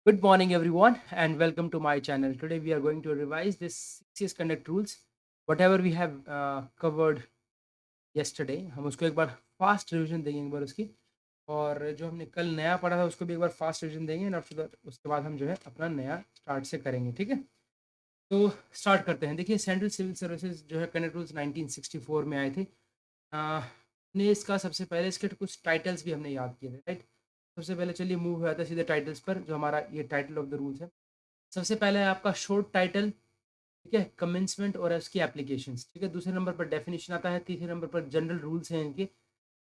Good morning, everyone, and welcome to my channel. Today, we are going to revise this CCS conduct rules. Whatever we have covered yesterday, हम उसको एक बार fast revision देंगे एक बार उसकी और जो हमने कल नया पढ़ा था उसको भी एक बार फास्ट रिवीजन देंगे एंड आफ्टर दैट उसके बाद हम जो है अपना नया स्टार्ट से करेंगे। ठीक है, तो स्टार्ट करते हैं। देखिए, सेंट्रल सिविल सर्विसेज जो है कंडक्ट रूल्स 1964 में आए थे। ने इसका सबसे पहले इसके कुछ टाइटल्स भी हमने याद किए थे, राइट। सबसे पहले चलिए मूव हुआ था सीधे टाइटल्स पर, जो हमारा ये टाइटल ऑफ द रूल्स है। सबसे पहले है आपका शॉर्ट टाइटल, ठीक है, कमेंसमेंट और उसकी एप्लीकेशंस। ठीक है, दूसरे नंबर पर डेफिनेशन आता है, तीसरे नंबर पर जनरल रूल्स हैं इनके।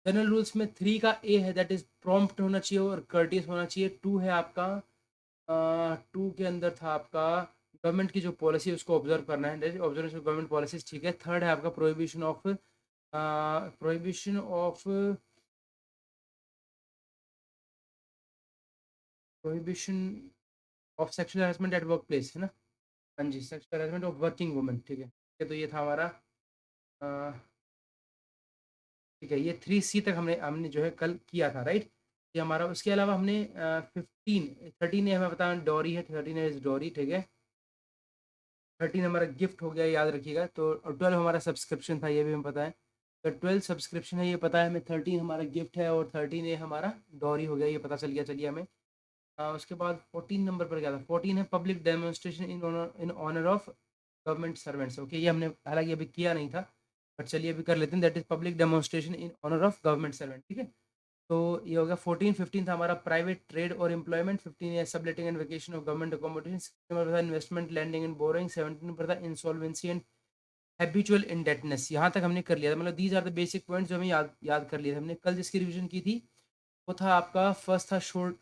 जनरल रूल्स में 3 का ए है, दैट इज प्रॉम्प्ट होना चाहिए और कर्टियस होना चाहिए। 2 है आपका, 2 के अंदर था आपका गवर्नमेंट की जो पॉलिसी है उसको ऑब्जर्व करना है, ऑब्जर्वेशन ऑफ गवर्नमेंट पॉलिसीज। ठीक है, थर्ड है आपका prohibition of sexual harassment at work place, है ना। हाँ जी, sexual harassment of working women. ठीक है, तो ये था हमारा, ठीक है, ये 3C तक हमने हमने जो है कल किया था, राइट। ये हमारा, उसके अलावा हमने 13 ने हमें बताया डॉरी है, 13 इज डॉरी। ठीक है, 13 हमारा गिफ्ट हो गया, याद रखिएगा। तो 12 हमारा सब्सक्रिप्शन था, ये भी हमें पता है। तो 12 सब्सक्रिप्शन है, ये पता है हमें। 13 हमारा गिफ्ट है और 13 ये हमारा डॉरी हो गया, ये पता चल गया। चलिए हमें उसके बाद 14 नंबर पर क्या था। 14 है public demonstration in honour of government servants. Okay, ये हमने हालांकि अभी किया नहीं था, बट चलिए अभी कर लेते हैं। That is public demonstration in honour of government servant. ठीक है, तो ये हो गया 14। 15 था हमारा प्राइवेट ट्रेड और एम्प्लॉयमेंट। 15 है subletting and vacation of government accommodation. 16 पर था इन्वेस्टमेंट लैंडिंग एंड बोरोइंग। 17 पर था इंसॉल्वेंसी एंड हैबिचुअल इंडेटनेस। यहाँ तक हमने कर लिया था, मतलब these are the basic points जो हमें याद याद कर लिए थे हमने कल जिसकी रिवीजन की थी। वो था आपका फर्स्ट था शॉर्ट,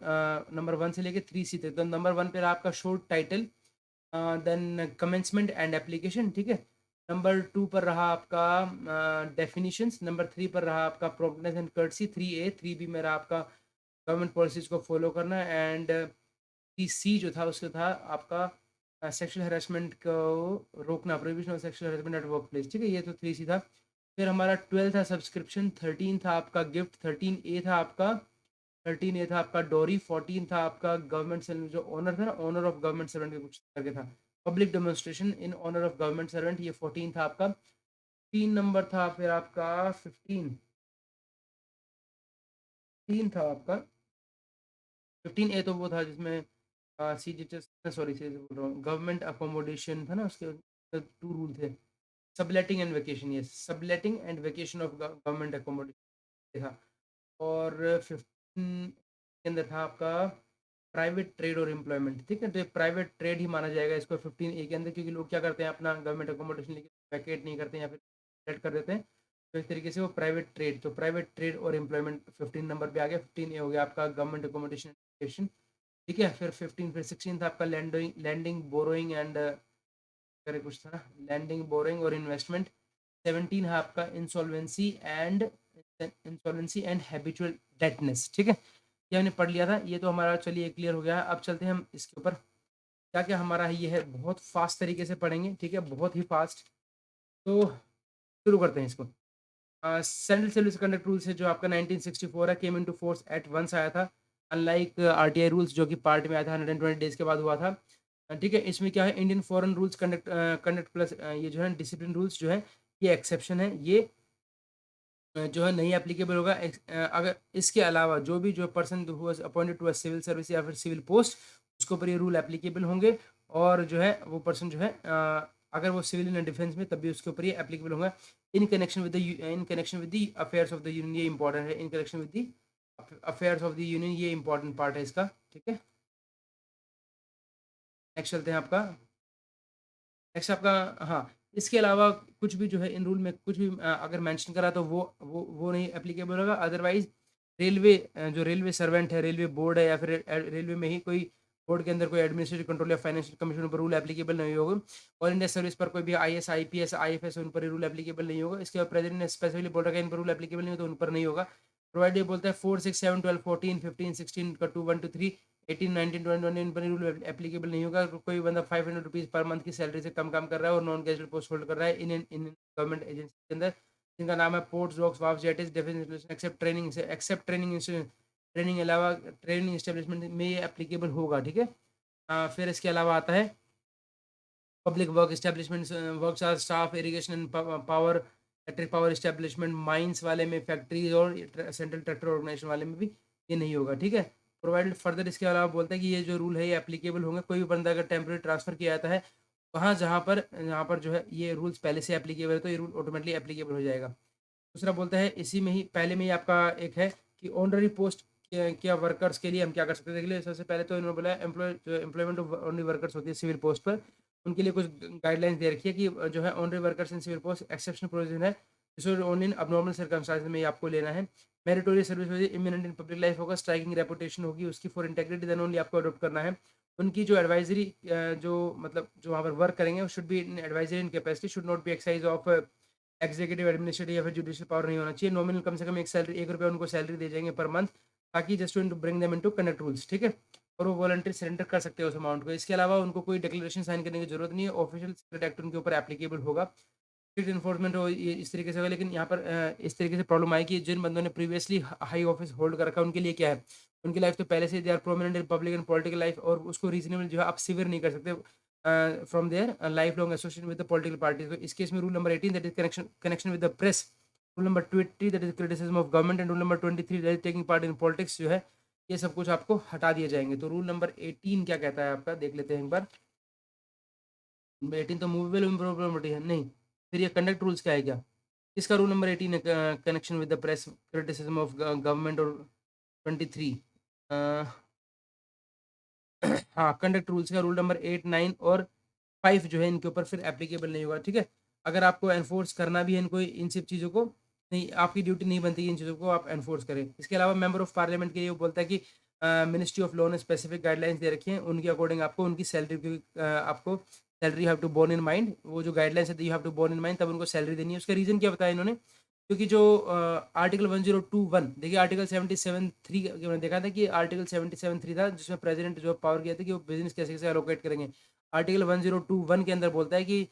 नंबर 1 से लेके 3C तक। तो नंबर 1 पे रहा आपका short title, then commencement and application. ठीक है, नंबर 2 पर रहा आपका डेफिनेशंस। नंबर 3 पर रहा आपका प्रोम्प्टनेस एंड कर्टसी। 3A 3B में रहा आपका गवर्नमेंट पॉलिसीज को फॉलो करना। एंड 3C जो था उसका था आपका सेक्सुअल हेरासमेंट को रोकना, prohibition of sexual harassment eight work place. ठीक है, ये तो 3C था। फिर हमारा 12 था सब्सक्रिप्शन। 13 था आपका गिफ्ट। 13A था आपका, 13 ये था आपका डोरी। 14 था आपका गवर्नमेंट सर्वेंट, जो ऑनर था ना, ऑनर ऑफ गवर्नमेंट सर्वेंट के कुछ करके था, public demonstration in honour of government servant, ये 14 था आपका। 3 नंबर था फिर आपका 15 था आपका। 15A तो वो था जिसमें सी जी, सॉरी सी बोल रहा हूँ, गवर्नमेंट अकोमोडेशन था ना, उसके 2 रूल थे, सबलेटिंग एंड वेकेशन। ये subletting and vacation of government accommodation था। और 15 के अंदर था आपका प्राइवेट ट्रेड और एम्प्लॉयमेंट। ठीक है, तो ये प्राइवेट ट्रेड ही माना जाएगा इसको 15A के अंदर, क्योंकि लोग क्या करते हैं, अपना गवर्नमेंट अकोमोडेशन लेके वैकेट नहीं करते हैं या फिर सेट कर देते हैं। तो इस तरीके से वो प्राइवेट ट्रेड, तो प्राइवेट ट्रेड और एम्प्लॉयमेंट 15 नंबर पे आ गया। 15A हो गया आपका गवर्नमेंट अकोमोडेशन। ठीक है, फिर 15, फिर 16 था आपका लैंडिंग लैंडिंग बोरोइंग एंड करे कुछ था ना, लैंडिंग बोरोइंग और इन्वेस्टमेंट। 17 है आपका इंसॉल्वेंसी एंड हैबिचुअल डेटनेस। ठीक है, ये हमने पढ़ लिया था, ये तो हमारा चलिए क्लियर हो गया है। अब चलते हैं हम इसके ऊपर, क्या क्या हमारा है, ये है बहुत फास्ट तरीके से पढ़ेंगे। ठीक है, बहुत ही फास्ट। तो शुरू करते हैं इसको। सेंट्रल सिविल कंडक्ट रूल्स है जो आपका 1964 है, came into force at once आया था, अनलाइक आरटीआई रूल्स जो कि पार्ट में आया था 120 डेज के बाद हुआ था। ठीक है, इसमें क्या है, Indian foreign rules conduct conduct plus ये जो है डिसिप्लिन रूल्स जो है, ये एक्सेप्शन है। ये जो है नहीं एप्लीकेबल होगा। अगर इसके अलावा जो person appointed to a civil service या फिर सिविल पोस्ट, उसके ऊपर ये रूल एप्लीकेबल होंगे। और जो है वो पर्सन जो है अगर वो सिविल इन डिफेंस में, तब भी उसके ऊपर ये एप्लीकेबल होगा। In connection with the affairs of the union, ये इंपॉर्टेंट है। In connection with the affairs of the union, ये इंपॉर्टेंट पार्ट है इसका। ठीक है, नेक्स्ट चलते हैं आपका। नेक्स्ट आपका, हाँ, इसके अलावा कुछ भी जो है इन रूल में कुछ भी अगर मेंशन करा तो वो नहीं एप्लीकेबल होगा। अदरवाइज रेलवे, जो रेलवे सर्वेंट है, रेलवे बोर्ड है या फिर रेलवे में ही कोई बोर्ड के अंदर कोई एडमिनिस्ट्रेटिव कंट्रोल या फाइनेंशियल कमीशन पर रूल एप्लीकेबल नहीं होगा। ऑल इंडिया सर्विस पर कोई भी IAS IPS IFS उन पर रूल एप्लीकेबल नहीं होगा। इसके बाद प्रेसिडेंट ने स्पेसिफिकली बोल रखा है इन पर रूल एप्लीकेबल नहीं हो, तो उन पर नहीं होगा। प्रोवाइड ये बोलता है 4 6 7 12 14 15 16 का 2 1 2 3 18 19 20 इन पर रूल एप्लीकेबल नहीं होगा। कोई बंदा 500 रुपीज़ पर मंथ की सैलरी से कम काम कर रहा है और नॉन गैजेटेड पोस्ट होल्ड कर रहा है इन गवर्नमेंट एजेंसी के अंदर, जिनका नाम है ports docks wharfs jetties defence except training अलावा ट्रेनिंग एस्टेब्लिशमेंट में ये एप्लीकेबल होगा। ठीक है, फिर इसके अलावा आता है public work establishments, works are staff, irrigation and power, electric power establishment, mines वाले में, फैक्ट्रीज और सेंट्रल ट्रैक्टर ऑर्गेनाइजेशन वाले में भी ये नहीं होगा, ठीक है। प्रोवाइडेड फर्दर, इसके अलावा बोलता है कि ये जो रूल है ये एप्लीकेबल होंगे, कोई भी बंदा अगर टेम्प्रेरी ट्रांसफर किया जाता है वहाँ जहाँ पर जो है ये रूल्स पहले से एप्लीकेबल है तो ये रूल ऑटोमेटिकली एप्लीकेबल हो जाएगा। दूसरा बोलता है इसी में ही पहले में ही आपका एक है कि ऑनररी पोस्ट क्या वर्कर्स के लिए हम क्या कर सकते हैं। देख लीजिए, सबसे पहले तो इन्होंने बोला एम्प्लॉयमेंट ऑफ ऑनरी वर्कर्स होती है सिविल पोस्ट पर, उनके लिए कुछ गाइडलाइंस दे रखी है कि जो है honorary workers in civil post exceptional provision है, ओनली इन अबनॉर्मल सर्कमस्टांसेस में आपको लेना है। मेरिटोरियस सर्विस होगी, इमिनेंट इन पब्लिक लाइफ होगा, स्ट्राइकिंग रेपुटेशन होगी उसकी, फॉर इंटेग्रिटी देन ओनली आपको अडोप्ट करना है। उनकी जो एडवाइजरी जो मतलब जो वहाँ पर वर्क करेंगे should be in advisory in capacity, should not B excise of executive administrative या फिर जुडिशियल पावर नहीं होना चाहिए। नॉमिनल कम से कम एक रुपये उनको सैलरी दे जाएंगे पर मंथ, ताकि just to bring them into connect rules, ठीक है। और वो वॉलंटरी सरेंडर कर सकते हैं उस अमाउंट को। इसके अलावा उनको कोई डिक्लेरेशन साइन करने की जरूरत नहीं है, ऑफिशियल सीक्रेट एक्ट उनके ऊपर एप्लीकेबल होगा, स्ट्रिक्ट इन्फोर्समेंट हो ये इस तरीके से होगा। लेकिन यहाँ पर इस तरीके से प्रॉब्लम आई कि जिन बंदों ने प्रीवियसली हाई ऑफिस होल्ड कर रखा है उनके लिए क्या है, उनकी लाइफ तो पहले से they are prominent in public and political life, और उसको रीजनेबल जो है आप सिवियर नहीं कर सकते from their life long association with the political party. तो इस केस में rule number 18 that is connection with the press, rule number 20 that is criticism of government, and rule number 23 that is taking part in politics जो है ये सब कुछ आपको हटा दिए जाएंगे। तो रूल नंबर 18 क्या कहता है आपका, देख लेते हैं एक बार। 18 तो मूवेबल प्रॉपर्टी है नहीं, फिर ये कंडक्ट रूल्स का है क्या? इसका रूल नंबर 18 है, connection with the press, criticism of government, और 23 हाँ कंडक्ट रूल्स का रूल नंबर 8, 9 और 5 जो है इनके ऊपर फिर एप्लीकेबल नहीं होगा, ठीक है। अगर आपको एनफोर्स करना भी है इनको, इन सब चीज़ों को, नहीं आपकी ड्यूटी नहीं बनती इन चीज़ों को आप एनफोर्स करें। इसके अलावा मेंबर ऑफ पार्लियामेंट के लिए वो बोलता है कि मिनिस्ट्री ऑफ लॉ ने स्पेसिफिक गाइडलाइंस दे रखी हैं, उनके अकॉर्डिंग आपको उनकी सैलरी आपको salary have to borne in mind, वो जो गाइडलाइंस है you have to borne in mind, तब उनको सैलरी देनी है। उसका रीज़न क्या बताया इन्होंने, क्योंकि जो आर्टिकल 1021, देखिए आर्टिकल 77(3) मैंने देखा था कि आर्टिकल 77(3) था जिसमें प्रेसिडेंट जो पावर किया था कि वो बिजनेस कैसे कैसे एलोकेट करेंगे। आर्टिकल 1021 के अंदर बोलता है कि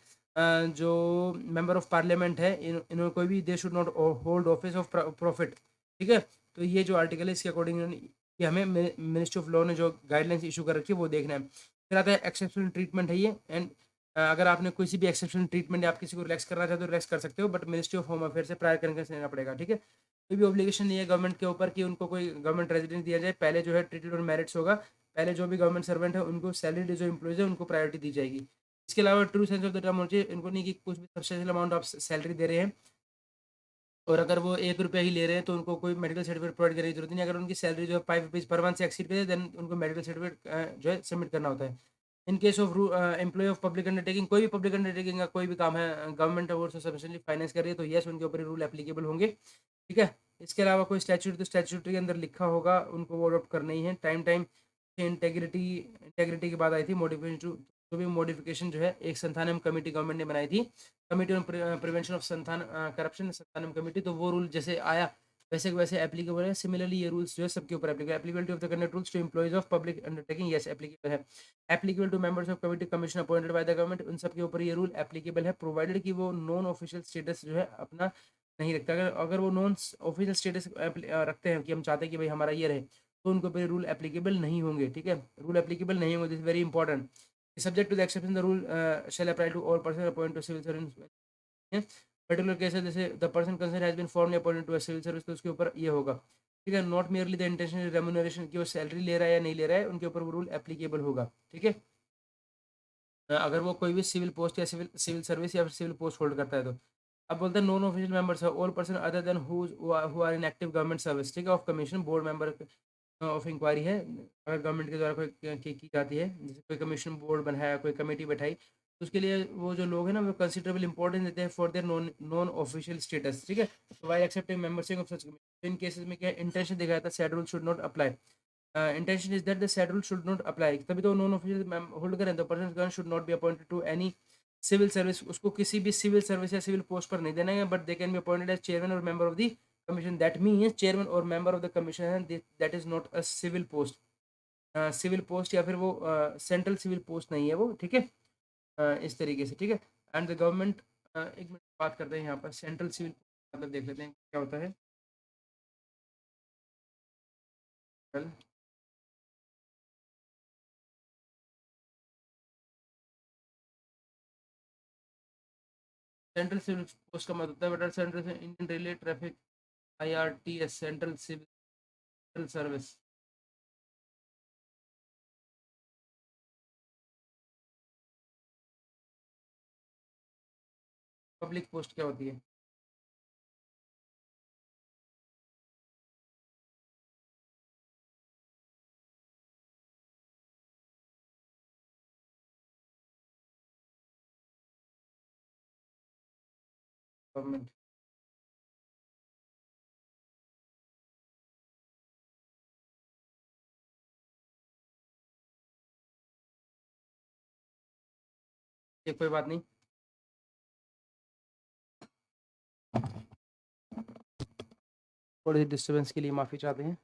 जो मेंबर ऑफ पार्लियामेंट है इन्होंने कोई भी, they should not hold office of profit, ठीक है। तो ये जो आर्टिकल है इसके अकॉर्डिंग कि हमें मिनिस्ट्री ऑफ लॉ ने जो गाइडलाइंस इशू कर रखी है वो देखना है। फिर आता है एक्सेप्शनल ट्रीटमेंट है ये, एंड अगर आपने किसी भी एक्सेप्शनल ट्रीटमेंट या आप किसी को रिलैक्स करना चाहते हो तो रिलैक्स कर सकते हो, but ministry of home affair से प्रायर करके लेना पड़ेगा, ठीक है। कोई भी ऑब्लिगेशन नहीं है गवर्नमेंट के ऊपर कि उनको कोई गवर्नमेंट रेजिडेंस दिया जाए, पहले जो है ट्रीटेड ऑन मेरिट्स होगा, पहले जो भी गवर्नमेंट सर्वेंट है उनको सैलरी जो एम्प्लॉयज है उनको प्रायोरिटी दी जाएगी। इसके अलावा true sense of the term होना चाहिए, इनको नहीं कि कुछ भी सब्सटेंशियल अमाउंट आप सैलरी दे रहे हैं और अगर वो 1 रुपया ही ले रहे हैं तो उनको कोई मेडिकल सर्टिफिकेट प्रोवाइड करने की जरूरत नहीं। अगर उनकी सैलरी जो है 5 रुपीज़ पर मंथ से एक्सीड करे देन उनको मेडिकल सर्टिफिकेट जो है सबमिट करना होता है। In case of employ of public undertaking, कोई भी पब्लिक अंडरटेकिंग का कोई भी काम है गवर्नमेंट अवार्ड से सफिशिएंटली फाइनेंस कर रही है तो यस उनके ऊपर रूल एप्लीकेबल होंगे, ठीक है। इसके अलावा कोई स्टैच्यूट तो स्टैच्यूटरी के अंदर लिखा होगा उनको वो अडोप्ट करना ही है। टाइम टाइम इंटेग्रिटी, इंटेग्रिटी की बात आई थी, मॉडिफिकेशन जो भी मॉडिफिकेशन जो है एक संथानम कमेटी गवर्नमेंट ने बनाई थी, कमेटी ऑन प्रिवेंशन ऑफ संथान करप्शन, संथानम कमेटी, तो वो रूल जैसे आया वैसे वैसे एप्लीकेबल है। सिमिलरली ये रूल्स जो है सबके ऊपर applicable, applicability of the conduct rules to employees of public undertaking, yes applicable है। Applicable to members of committee commission appointed by the government, उन सबके ऊपर ये रूल एप्लीकेबल है, प्रोवाइडेड कि वो नॉन ऑफिशियल स्टेटस जो है अपना नहीं रखता। अगर अगर वो नॉन ऑफिशियल स्टेटस रखते हैं कि हम चाहते हैं कि भाई हमारा ये रहे, तो उनको ऊपर रूल एप्लीकेबल नहीं होंगे, ठीक है। रूल एप्लीकेबल नहीं होंगे, this very important. Subject to the exception the rule shall apply to all person appoint to civil service. Particular case है जैसे the person concern has been formally appointed to a civil service, तो उसके ऊपर ये होगा, ठीक है। Not merely the intention remuneration की वो सैलरी ले रहा है या नहीं ले रहा है, उनके ऊपर वो रूल एप्लीकेबल होगा, ठीक है। अगर वो कोई भी सिविल पोस्ट या सिविल सिविल सर्विस या फिर सिविल पोस्ट होल्ड करता है तो। अब बोलते हैं नॉन ऑफिशियल मेंबर्स है all person other than who are in active government service, ठीक है, of commission board member of inquiry है। अगर गवर्नमेंट के द्वारा कोई की जाती है, जैसे कोई कमीशन बोर्ड बनाया, कोई कमेटी बैठाई, तो उसके लिए वो जो लोग हैं ना वो कंसिडरेबल इंपॉर्टेंस देते हैं for their non non official status, ठीक है। While accepting membership of such commission, in cases में क्या इंटेंशन दिखाया था said rule should not apply, intention is that the said rule should not apply, तभी तो नॉन ऑफिशियल होल्ड करें, the person should not be appointed to any civil service, उसको किसी भी सिविल सर्विस या सिविल पोस्ट पर नहीं देना है, but they can be appointed as chairman और member of the commission, that means chairman और member of the commission that is not a civil post, civil post या फिर वो सेंट्रल सिविल पोस्ट नहीं है वो, ठीक है। इस तरीके से, ठीक है। एंड द गवर्नमेंट, एक मिनट बात करते हैं यहाँ पर सेंट्रल सिविल मतलब देख लेते हैं क्या होता है। सेंट्रल सिविल पोस्ट का मतलब होता है बेटा central Indian railway traffic IRTS central civil service. Public post क्या होती है? गवर्नमेंट। ये कोई बात नहीं, थोड़ी डिस्टर्बेंस के लिए माफ़ी चाहते हैं।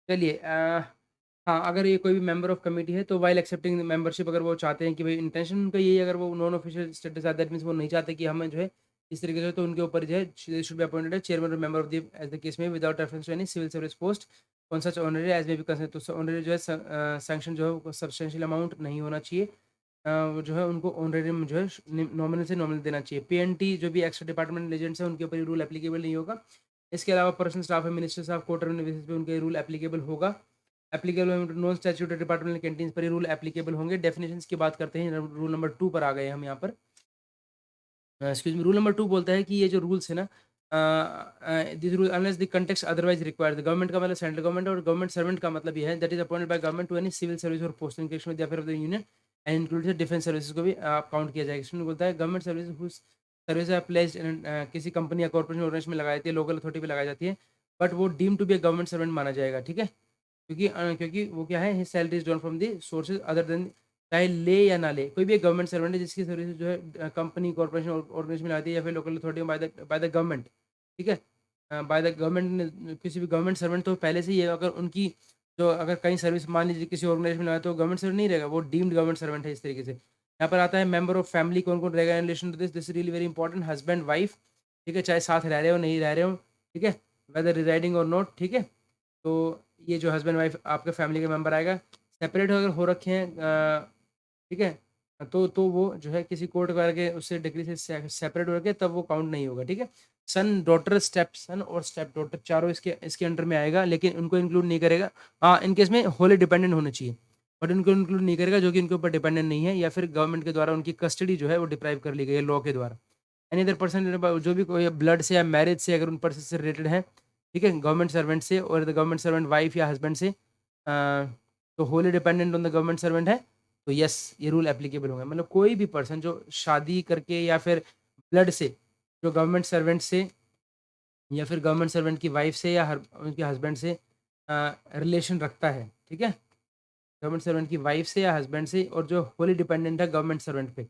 चलिए हाँ, अगर ये कोई भी मेंबर ऑफ कमेटी है तो वाइल एक्सेप्टिंग मेंबरशिप, अगर वो चाहते हैं कि भाई इंटेंशन उनका यही है, अगर वो नॉन ऑफिशियल स्टेटस है दैट मीन्स वो नहीं चाहते कि हमें जो है इस तरीके से, तो उनके ऊपर जो है शुड बी अपॉइंटेड है चेयरमैन और member of the as the case में without reference to any civil service post on such honorary as may be considered. तो ऑनरी जो है सैंक्शन जो है सब्सटेंशियल अमाउंट नहीं होना चाहिए। वो जो है उनको ऑनरेरियम जो है नॉमिनल से नॉमिनल देना चाहिए। PNT जो भी एक्स्ट्रा डिपार्टमेंट एजेंट्स हैं उनके ऊपर ये रूल एप्लीकेबल नहीं होगा। इसके अलावा पर्सनल स्टाफ है, मिनिस्टर स्टाफ, क्वार्टरली बेसिस पे उनके रूल एप्लीकेबल होगा। Applicable non statutory department canteen पर ये रूल एप्लीकेबल होंगे। डेफिनेशंस की बात करते हैं, रूल नंबर 2 पर आ गए हम यहाँ पर। एक्सक्यूज मी, रूल नंबर 2 बोलता है कि ये जो रूल्स है ना, this rule unless the context otherwise require, the government का मतलब सेंट्रल गवर्नमेंट, और गवर्नमेंट सर्वेंट का मतलब ये है that is appointed by government to any civil service और पोस्ट इन केस में the the union and included defence services को भी काउंट किया जाएगा। इसमें बोलता है गवर्नमेंट सर्विस हुज सर्विस है प्लेस्ड किसी कंपनी या कॉर्पोरेशन ऑर्गेनाइजेशन में लगाई जाती है, लोकल अथॉरिटी पे लगाई जाती है, बट वो deem to be a government servant माना जाएगा। ठीक है, क्योंकि वो क्या है, his salary is drawn from the sources other than, चाहे ले या ना ले, कोई भी एक गवर्नमेंट सर्वेंट है जिसकी सर्विस जो है कंपनी कॉर्पोरेशन ऑर्गेनाइजेशन में आती है या फिर local authority bye the government. ठीक है, बाय द गवर्नमेंट ने किसी भी गवर्नमेंट सर्वेंट तो पहले से ही है, अगर उनकी जो अगर कहीं सर्विस मान लीजिए किसी ऑर्गेनाइजेशन में लगाए तो गवर्नमेंट सर्वेंट नहीं रहेगा, वो डीम्ड गवर्नमेंट सर्वेंट है। इस तरीके से यहाँ पर आता है मेंबर ऑफ फैमिली कौन कौन रहेगा in relation to this, this really very important, husband wife. ठीक है, चाहे साथ रह रहे हो नहीं रह रहे हो, ठीक है, वेदर रिजाइडिंग और नॉट। ठीक है, तो ये जो हस्बैंड वाइफ आपके फैमिली के मेंबर आएगा, सेपरेट अगर हो रखे हैं, ठीक है, तो वो जो है किसी कोर्ट वगैरह के उससे डिग्री से सेपरेट हो रखे तब वो काउंट नहीं होगा। ठीक है, सन डॉटर स्टेप सन और स्टेप डॉटर चारों इसके अंडर में आएगा, लेकिन उनको इंक्लूड नहीं करेगा। हाँ, इनके इसमें होली डिपेंडेंट होने चाहिए, बट उनको इंक्लूड नहीं करेगा जो कि इनके ऊपर डिपेंडेंट नहीं है, या फिर गवर्नमेंट के द्वारा उनकी कस्टडी जो है वो डिप्राइव कर ली गई है लॉ के द्वारा। एनी अदर पर्सन जो भी कोई ब्लड से या मैरिज से अगर उन पर्सन से रिलेटेड है, ठीक है, गवर्नमेंट सर्वेंट से और द गवर्नमेंट सर्वेंट वाइफ या हस्बैंड से, तो Holi dependent on the government servant है, तो यस ये रूल एप्लीकेबल होंगे। मतलब कोई भी पर्सन जो शादी करके या फिर ब्लड से जो गवर्नमेंट सर्वेंट से या फिर गवर्नमेंट सर्वेंट की वाइफ से या उनके हस्बैंड से रिलेशन रखता है, ठीक है, गवर्नमेंट सर्वेंट की वाइफ से या हस्बैंड से, और जो होली डिपेंडेंट है गवर्नमेंट सर्वेंट पे,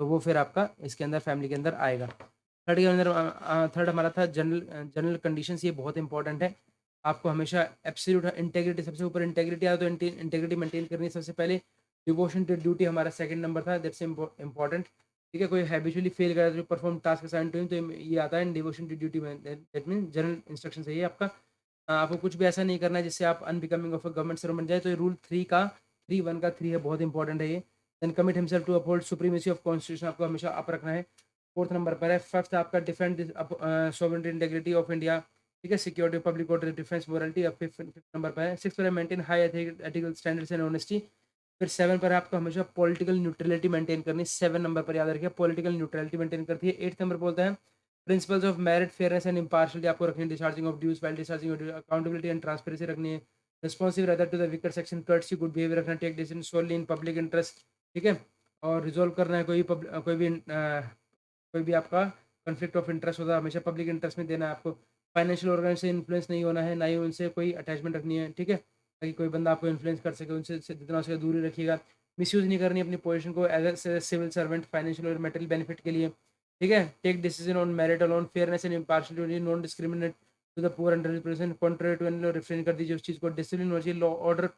तो वो फिर आपका इसके अंदर फैमिली के अंदर आएगा। थर्ड के अंदर थर्ड हमारा था जनरल जनरल कंडीशंस। ये बहुत इंपॉर्टेंट है, आपको हमेशा एब्सोल्यूट इंटेग्रिटी, सबसे ऊपर इंटेग्रिटी आया तो इंटेग्रिटी मेंटेन करनी है सबसे पहले। डिवोशन टू ड्यूटी हमारा सेकंड नंबर था, दैट्स इंपॉर्टेंट। ठीक है, कोई हैबिचुअली फेल कर रहा है तो perform task assign to him, तो ये आता है डिवोशन टू ड्यूटी में, दैट मीन जनरल इंस्ट्रक्शन है ये आपका। आपको कुछ भी ऐसा नहीं करना है जिससे आप unbecoming of a government servant बन जाए, तो ये रूल 3 का 3 है, बहुत इंपॉर्टेंट है ये। Then commit himself to uphold supremacy of constitution, आपको हमेशा अप रखना है। फोर्थ नंबर पर है। फर्स्ट आपका defend sovereignty integrity of India, ठीक है, security public order defence morality, अब फिफ्थ नंबर पर है। सिक्स पर है maintain high ethical standards and honesty. फिर 7 पर है आपको हमेशा पॉलिटिकल न्यूट्रलिटी मेंटेन करनी, 7 नंबर पर याद रखिए पॉलिटिकल न्यूट्रलिटी मेंटेन करती है। 8 नंबर बोलता है principles of merit fairness and impartiality आपको रखनी है। Discharging of dues while discharging, accountability and transparency रखनी है। रिस्पॉन्सिव रहता to the weaker section, courtesy good behaviour रखना, take decision solely in public interest, ठीक है, और रिजोल्व करना है कोई भी आपका कॉन्फ्लिक्ट ऑफ इंटरेस्ट होता है हमेशा पब्लिक इंटरेस्ट में देना है आपको। फाइनेंशियल ऑर्गेनाइजेशन से इन्फ्लुएंस नहीं होना है, ना ही उनसे कोई अटैचमेंट रखनी है, ठीक है, ताकि कोई बंदा आपको इन्फ्लुएंस कर सके, उनसे जितना हो सके दूरी रखिएगा। मिसयूज़ नहीं करनी अपनी पोजीशन को as a civil servant financial और मेटल बेनिफिट के लिए, ठीक है। Take decision on merit alone, fairness and impartiality, non discriminate to the poor and represent, contrary to any law, refrain कर दीजिए उस चीज़ को। डिसिप्लिन होना चाहिए, law order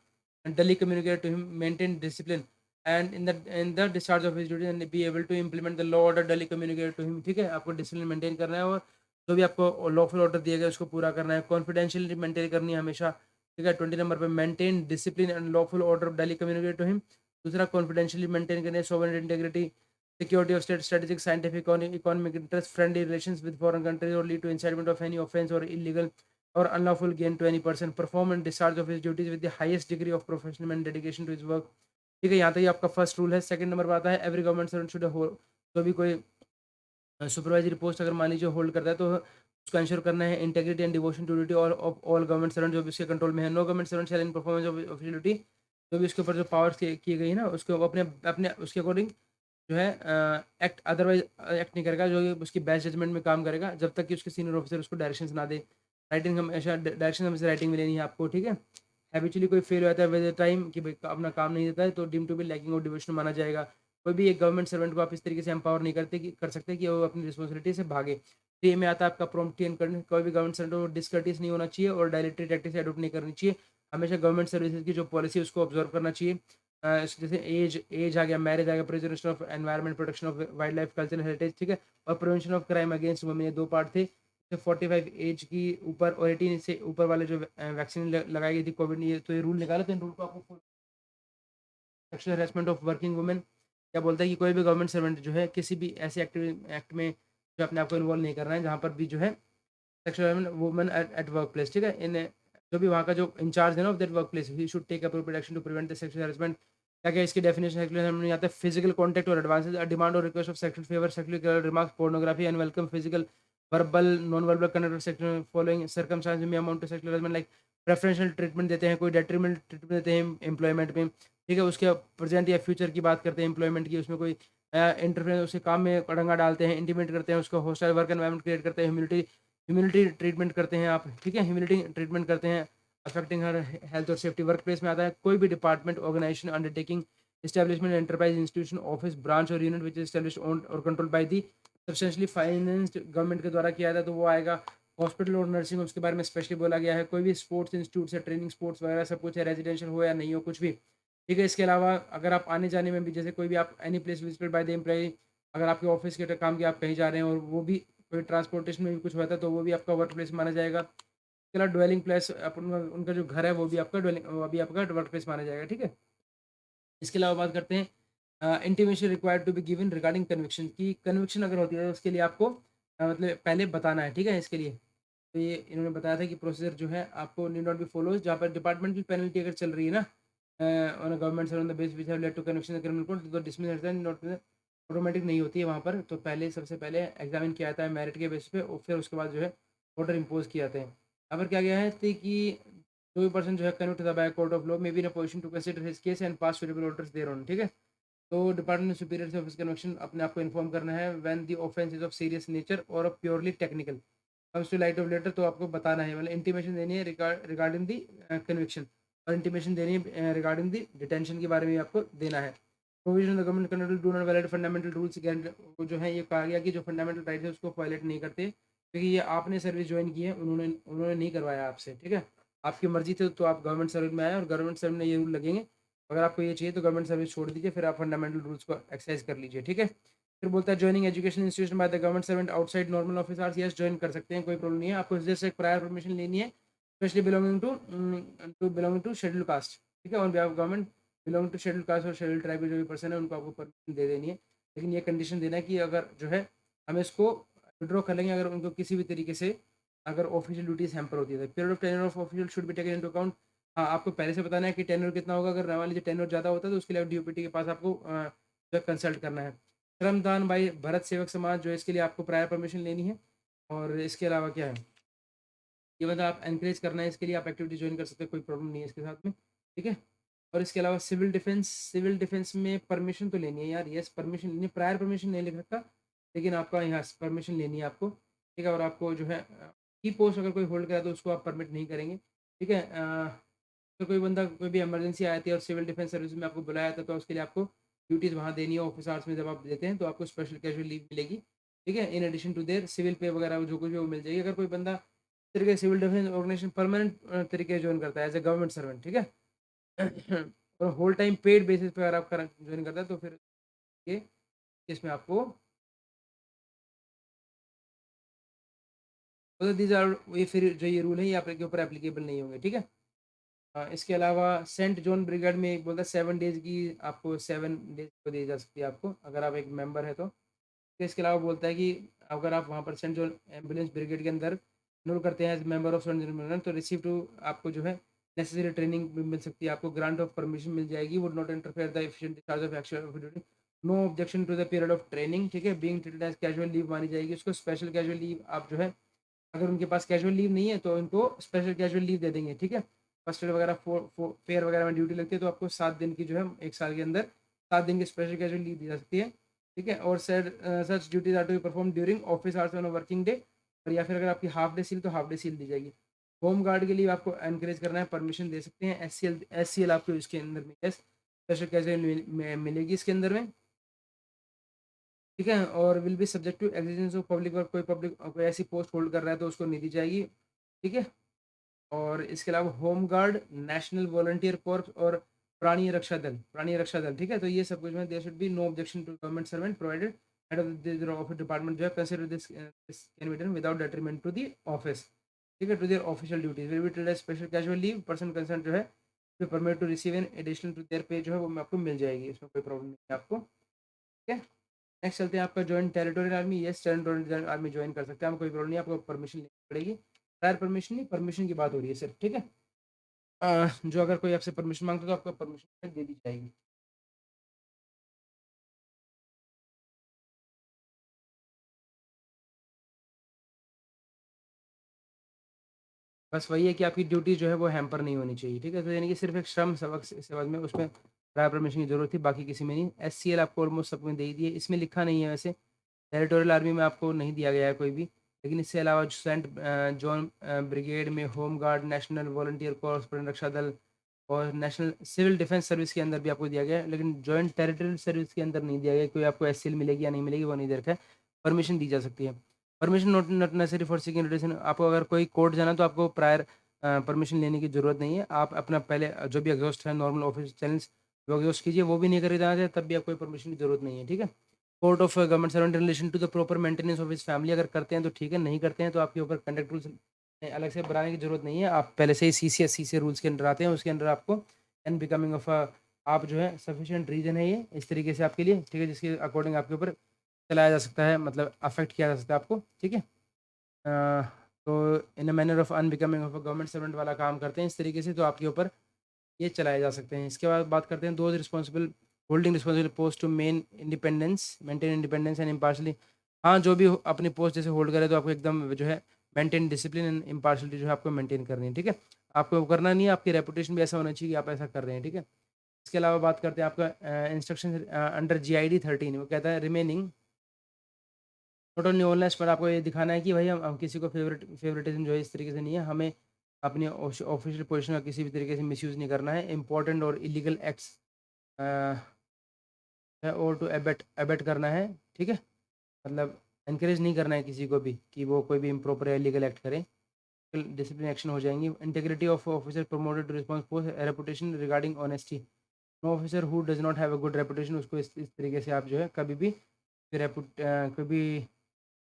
daily communicate to him, maintain discipline and in the discharge of his duty and be able to implement the law order daily communicate to him, ठीक है, आपको डिसिप्लिन मेंटेन करना है और जो भी आपको लॉफुल ऑर्डर दिया गया उसको पूरा करना है। कॉन्फिडेंशियलिटी मेंटेन करनी है हमेशा, ठीक है। 20 नंबर पे maintain discipline and lawful order daily communicate to him. दूसरा कॉन्फिडेंशियली मेंटेन करनी है, sovereignty integrity, security of state, strategic, scientific, economic interest, friendly relations with foreign countries, or lead to incitement of any offense or illegal or unlawful gain to any person, perform and discharge of his duties with the highest degree of professionalism and dedication to his work। ठीक है, यहाँ तक ये आपका first rule है। Second number पर आता है एवरी गवर्नमेंट सर्वेंट शुड हो, तो भी कोई सुपरवाइजरी पोस्ट अगर मान लीजिए होल्ड करता है तो उसको इंश्योर करना है integrity and devotion to duty और ऑफ ऑल गवर्नमेंट सर्वेंट जो भी उसके कंट्रोल में है। No government servant shall in performance of official duty, जो भी उसके ऊपर जो पावर्स की गई है ना उसके अपने अपने उसके अकॉर्डिंग जो है एक्ट अदरवाइज एक्ट नहीं करेगा, जो उसकी बेस्ट जजमेंट में काम करेगा जब तक कि उसके सीनियर ऑफिसर उसको डायरेक्शन ना दे। राइटिंग हमेशा डायरेक्शन हमेशा राइटिंग में लेनी है आपको, ठीक है। हैबिचुअली कोई फेल हो जाता है विद टाइम कि भाई अपना काम नहीं देता है तो deem to be lacking of devotion माना जाएगा। कोई भी एक गवर्नमेंट सर्वेंट को आप इस तरीके से एम्पावर नहीं करते कि कर सकते कि वो अपनी रिस्पॉन्सिबिलिटी से भागे। तो ये में आता है आपका प्रॉम्प्टी एंड करने, कोई भी गवर्नमेंट सर्वेंट को डिसकर्टिस नहीं होना चाहिए और डायरेक्टरी टैक्टिक्स एडोप्ट नहीं करनी चाहिए। हमेशा गवर्नमेंट सर्विसेज की जो पॉलिसी है उसको ऑब्जर्व करना चाहिए। जैसे एज आ गया, मैरिज आ गया, preservation of environment, protection of wild life, cultural heritage, ठीक है, और prevention of crime against women, ये दो पार्ट थे। 45 एज की ऊपर और 18 से ऊपर वाले जो वैक्सीन लगाई गई थी कोविड, ये तो ये रूल निकाला, तो इन रूल को आपको sexual harassment of working women क्या बोलता है कि कोई भी गवर्नमेंट सर्वेंट जो है किसी भी ऐसे एक्ट में जो अपने आप को इन्वॉल्व नहीं करना है जहाँ पर भी जो है sexual women at work place, ठीक है। इन जो भी वहाँ का जो इंचार्ज है ना of that work place, he should take appropriate action to prevent the sexual harassment. क्या क्या इसकी डेफिनेशन सेक्सुअल में आता है? फिजिकल कॉन्टैक्ट और एडवांसेस, डिमांड और request of sexual favour, sexual remarks, pornography, unwelcome physical verbal non verbal conduct sexual following circumstance में amount to sexual harassment, like preferential treatment देते हैं, कोई डेट्रीमेंट ट्रीटमेंट देते हैं एम्प्लॉयमेंट में, ठीक है। उसके प्रेजेंट या फ्यूचर की बात करते हैं एम्प्लॉयमेंट की, उसमें कोई इंटरफेरेंस उसके काम में कड़ंगा डालते हैं, इंटीमेट करते हैं उसको, हॉस्टाइल वर्क एनवायरनमेंट क्रिएट करते हैं, ह्यूमिलिटी ट्रीटमेंट करते हैं आप, ठीक है, ह्यूमिलिटी ट्रीटमेंट करते हैं, अफेक्टिंग हर हेल्थ और सेफ्टी। वर्क प्लेस में आता है कोई भी department, organisation, undertaking, establishment, enterprise, institution, office, branch और unit which is establish owned और control by the substantially financed government के द्वारा किया जाता है, तो वो आएगा। हॉस्पिटल और नर्सिंग होम्स के बारे में स्पेशली बोला गया है। कोई भी स्पोर्ट्स इंस्टीट्यूट है, ट्रेनिंग स्पोर्ट्स वगैरह सब कुछ है, रेजिडेंशियल हो या नहीं हो कुछ भी, ठीक है। इसके अलावा अगर आप आने जाने में भी, जैसे कोई भी आप any place visited by the employ, अगर आपके ऑफिस के काम के आप कहीं जा रहे हैं और वो भी कोई ट्रांसपोर्टेशन में भी कुछ होता है तो वो भी आपका वर्क प्लेस माना जाएगा। इसके अलावा ड्वेलिंग प्लेस अपन उनका जो घर है वो भी आपका ड्वेलिंग, वो भी आपका वर्क प्लेस माना जाएगा, ठीक है। इसके अलावा बात करते हैं intimation required to be given regarding conviction की, कन्विक्शन अगर होती है उसके लिए आपको मतलब पहले बताना है, ठीक है। इसके लिए तो ये इन्होंने बताया था कि प्रोसीजर जो है आपको नीड नॉट बी फॉलो जहाँ पर डिपार्टमेंटल पेनल्टी अगर चल रही है ना on government on the base which have led to conviction criminal code, तो डिसमिस नॉट ऑटोमेटिक नहीं होती है वहाँ पर। तो पहले सबसे पहले एग्जामिन किया जाता है मेरिट के बेस पे और फिर उसके बाद जो है ऑर्डर इम्पोज किए जाते हैं। यहाँ पर क्या गया है कि जो भी पर्सन जो है convict by court of law may be in a position to consider his case and pass suitable orders there on, ठीक है। तो डिपार्टमेंट सुपीरियर ऑफ कन्विक्शन अपने आप को इन्फॉर्म करना है when the offence is of serious nature और purely technical comes to light of later, तो आपको बताना है, मतलब इंटीमेशन देनी है रिगार्डिंग दी कन्विक्शन और इंटीमेशन देनी है रिगार्डिंग दी डिटेंशन के बारे में आपको देना है। Provision the government control do not violate fundamental rules, जो है ये कहा गया कि जो फंडामेंटल राइट है उसको वायलेट नहीं करते, क्योंकि ये आपने सर्विस ज्वाइन की है, उन्होंने उन्होंने नहीं करवाया आपसे, ठीक है। आपकी मर्जी थी तो आप गवर्नमेंट सर्विस में आए और गवर्नमेंट सर्विस में ये रूल लगेंगे। अगर आपको ये चाहिए तो गवर्नमेंट सर्विस छोड़ दीजिए, फिर आप फंडामेंटल रूल्स को एक्सरसाइज कर लीजिए, ठीक है। फिर बोलता है joining education institution bye the government servant outside normal office hours, yes join कर सकते हैं, कोई प्रॉब्लम नहीं है। आपको जस्ट एक प्रायर परमिशन लेनी है, specially belonging to schedule caste, ठीक है, on behalf government belong to schedule caste और शेड्यूल ट्राइब के जो भी पर्सन है उनको आपको परमिशन दे देनी है। लेकिन ये कंडीशन देना है कि अगर जो है हम इसको विड्रॉ कर लेंगे अगर उनको किसी भी तरीके से अगर ऑफिशियल ड्यूटीज हैम्पर होती है। Period of tenure of official should be taken into account, हाँ आपको पहले से बताना है कि टेन्योर कितना होगा। अगर मान लीजिए टेन्योर ज़्यादा होता है तो उसके लिए डीओपीटी के पास आपको जो कंसल्ट करना है। श्रमदान भाई भरत सेवक समाज जो है इसके लिए आपको प्रायर परमिशन लेनी है। और इसके अलावा क्या है, ये मतलब आप एनकरेज करना है, इसके लिए आप एक्टिविटी ज्वाइन कर सकते हैं, कोई प्रॉब्लम नहीं है इसके साथ में, ठीक है। और इसके अलावा सिविल डिफेंस में परमिशन तो लेनी है यार, यस परमिशन लेनी है, प्रायर परमिशन नहीं लिख रखा, लेकिन आपका यहाँ परमिशन लेनी है आपको, ठीक है। और आपको जो है की पोस्ट अगर कोई होल्ड करा तो उसको आप परमिट नहीं करेंगे, ठीक है। तो कोई बंदा कोई भी इमरजेंसी आती है और सिविल डिफेंस सर्विस में आपको बुलाया था तो उसके लिए आपको ड्यूटीज़ वहाँ देनी है। ऑफिस आवर्स में जब आप देते हैं तो आपको स्पेशल कैजुअल लीव मिलेगी, ठीक है। In addition to their civil pay वगैरह जो कुछ भी वो मिल जाएगी। अगर कोई बंदा इस तरीके सिविल डिफेंस ऑर्गेनाइजेशन परमानेंट तरीके से ज्वाइन करता है एज ए गवर्नमेंट सर्वेंट, ठीक है, और होल टाइम पेड बेसिस पे अगर आप ज्वाइन करता है तो फिर ये इसमें आपको मतलब दीज आर ये फिर जो ये रूल है ये आपके ऊपर एप्लीकेबल नहीं होंगे, ठीक है। इसके अलावा सेंट जॉन ब्रिगेड में एक बोलता है 7 डेज की, आपको 7 डेज को दी जा सकती है आपको, अगर आप एक मेंबर है तो। फिर इसके अलावा बोलता है कि अगर आप वहाँ पर सेंट जॉन एम्बुलेंस ब्रिगेड के अंदर एनरोल करते हैं as member of Saint John, तो रिसीव टू आपको जो है नेसेसरी ट्रेनिंग भी मिल सकती है, आपको ग्रांट ऑफ परमिशन मिल जाएगी, would not interfere the efficient discharge of action, no objection to the period of training, ठीक है, being treated as casual leave मानी जाएगी उसको। स्पेशल कैजुअल लीव आप जो है, अगर उनके पास कैजुअल लीव नहीं है तो उनको स्पेशल कैजुअल लीव दे देंगे, ठीक है। फर्स्ट एड वगैरह फेयर वगैरह में ड्यूटी लगती है तो आपको 7 दिन की जो है एक साल के अंदर 7 दिन की स्पेशल कैजुअल लीव दी जा सकती है, ठीक है। और such duties are to be perform during office hours on working day, और या फिर अगर आपकी हाफ डे सील तो हाफ डे सील दी जाएगी। होम गार्ड के लिए आपको एनकरेज करना है, परमिशन दे सकते हैं। एस सी एल आपको इसके अंदर में स्पेशल कैजुअल मिलेगी इसके अंदर में, ठीक है। और will be subject to existence of public work, कोई ऐसी पोस्ट होल्ड कर रहा है तो उसको नहीं दी जाएगी, ठीक है। और इसके अलावा home guard, national volunteer corpse और प्राणी रक्षा दल, ठीक है। तो ये सब कुछ में there should be no objection to government servant provided head of office department जो है consider this can be done without detriment to the office, ठीक है, to their official duties will be treated as special casual leave. Person concern जो है permit to receive an additional to their pay जो है वो आपको मिल जाएगी, इसमें कोई प्रॉब्लम नहीं है आपको, ठीक है। नेक्स्ट चलते हैं आपका joint territorial army. Yes, territorial army join कर सकते हैं, आपको कोई प्रॉब्लम नहीं है, आपको परमिशन लेनी पड़ेगी। प्रायर परमिशन नहीं, परमिशन की बात हो रही है सिर्फ, ठीक है। जो अगर कोई आपसे परमिशन मांगता है तो आपको परमिशन दे दी जाएगी। बस वही है कि आपकी ड्यूटी जो है वो हैम्पर नहीं होनी चाहिए, ठीक है। तो यानी कि सिर्फ एक श्रम सबक सेवा में उसमें प्रायर परमिशन की जरूरत थी, बाकी किसी में नहीं। SCL आपको ऑलमोस्ट सब में दे ही दिए, इसमें लिखा नहीं है वैसे, टेरिटोरियल आर्मी में आपको नहीं दिया गया है कोई भी, लेकिन इससे अलावा सेंट जॉन ब्रिगेड में, home guard, national volunteer corps, रक्षा दल और नेशनल सिविल डिफेंस सर्विस के अंदर भी आपको दिया गया है, लेकिन जॉइंट टेरिटोरियल सर्विस के अंदर नहीं दिया गया। कोई आपको SCL मिलेगी या नहीं मिलेगी वो नहीं दे रखा है, परमिशन दी जा सकती है। Permission not necessary for seeking relation, आपको अगर कोई कोर्ट जाना तो आपको प्रायर परमिशन लेने की जरूरत नहीं है। आप अपना पहले जो भी एग्जॉस्ट है नॉर्मल ऑफिस चैनल्स वो एग्जॉस्ट कीजिए, वो भी नहीं करे जाना चाहिए तब भी आपको परमिशन की जरूरत नहीं है, ठीक है। Court of government servant in relation to the proper maintenance of his family, अगर करते हैं तो ठीक है, नहीं करते हैं तो आपके ऊपर कंडक्ट रूल्स अलग से बनाने की जरूरत नहीं है, आप पहले से ही CCSC से रूल्स के अंडर आते हैं, उसके अंदर आपको एंड बिकमिंग ऑफ आप जो है सफिशिएंट रीजन है ये इस तरीके से आपके लिए, ठीक है, जिसके अकॉर्डिंग आपके ऊपर चलाया जा सकता है, मतलब अफेक्ट किया जा सकता है आपको, ठीक है। तो in a manner of unbecoming of a government servant वाला काम करते हैं इस तरीके से, तो आपके ऊपर ये चलाए जा सकते हैं। इसके बाद बात करते हैं those responsible holding responsible post to maintain independence and impartially. हाँ, जो भी अपनी पोस्ट जैसे होल्ड करे तो आपको एकदम जो है मेंटेन डिसिप्लिन एंड इम्पार्शलिटी जो है आपको मेंटेन करनी है, ठीक है। आपको करना नहीं है, आपकी रेपुटेशन भी ऐसा होना चाहिए कि आप ऐसा कर रहे हैं, ठीक है। इसके अलावा बात करते हैं आपका इंस्ट्रक्शन अंडर GID 13, वो कहता है रिमेनिंग नॉट ओनली ऑनलाइन, पर आपको ये दिखाना है कि भाई हम किसी को फेवरेटिज्म जो है इस तरीके से नहीं है, हमें अपनी ऑफिशियल पोजीशन का किसी भी तरीके से मिसयूज़ नहीं करना है। इंपॉर्टेंट और इलीगल एक्ट्स है और टू एबेट करना है, ठीक है, मतलब एनकरेज नहीं करना है किसी को भी कि वो कोई भी इम्प्रॉपर या इलीगल एक्ट करे, डिसिप्लिन एक्शन हो जाएंगी। Integrity of officer promoted to response post, reputation regarding honesty, no officer who does not have a good reputation, उसको इस तरीके से आप जो है कभी भी कभी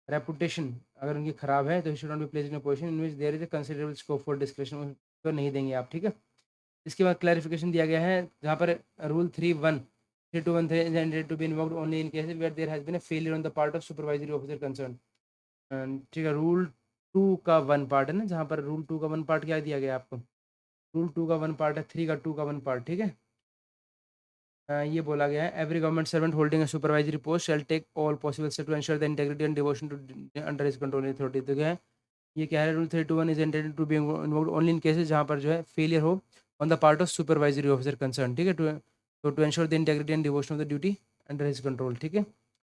रेपुटेशन अगर उनकी ख़राब है तो should not be place in a position in which there is a considerable scope for description, तो नहीं देंगे आप, ठीक है। इसके बाद क्लैरिफिकेशन दिया गया है जहाँ पर rule 3.1 is intended to be invoked only in cases where there has been a failure on the part of supervisory officer concerned, ठीक है। रूल 2 का 1 पार्ट है ना, जहाँ पर रूल 2 का 1 पार्ट क्या दिया गया आपको, रूल 2 का 1 पार्ट है, 3 का 2 का 1 पार्ट, ठीक है। ये बोला गया है every government servant holding a supervisory post shall take all possible step to ensure the integrity and devotion to under his control authority, तो क्या है ये क्या है, rule 321 is intended to be invoked only in cases जहाँ पर जो है फेलियर हो on the part of supervisory officer concern, ठीक है, to ensure the integrity and devotion of the duty under his control, ठीक है।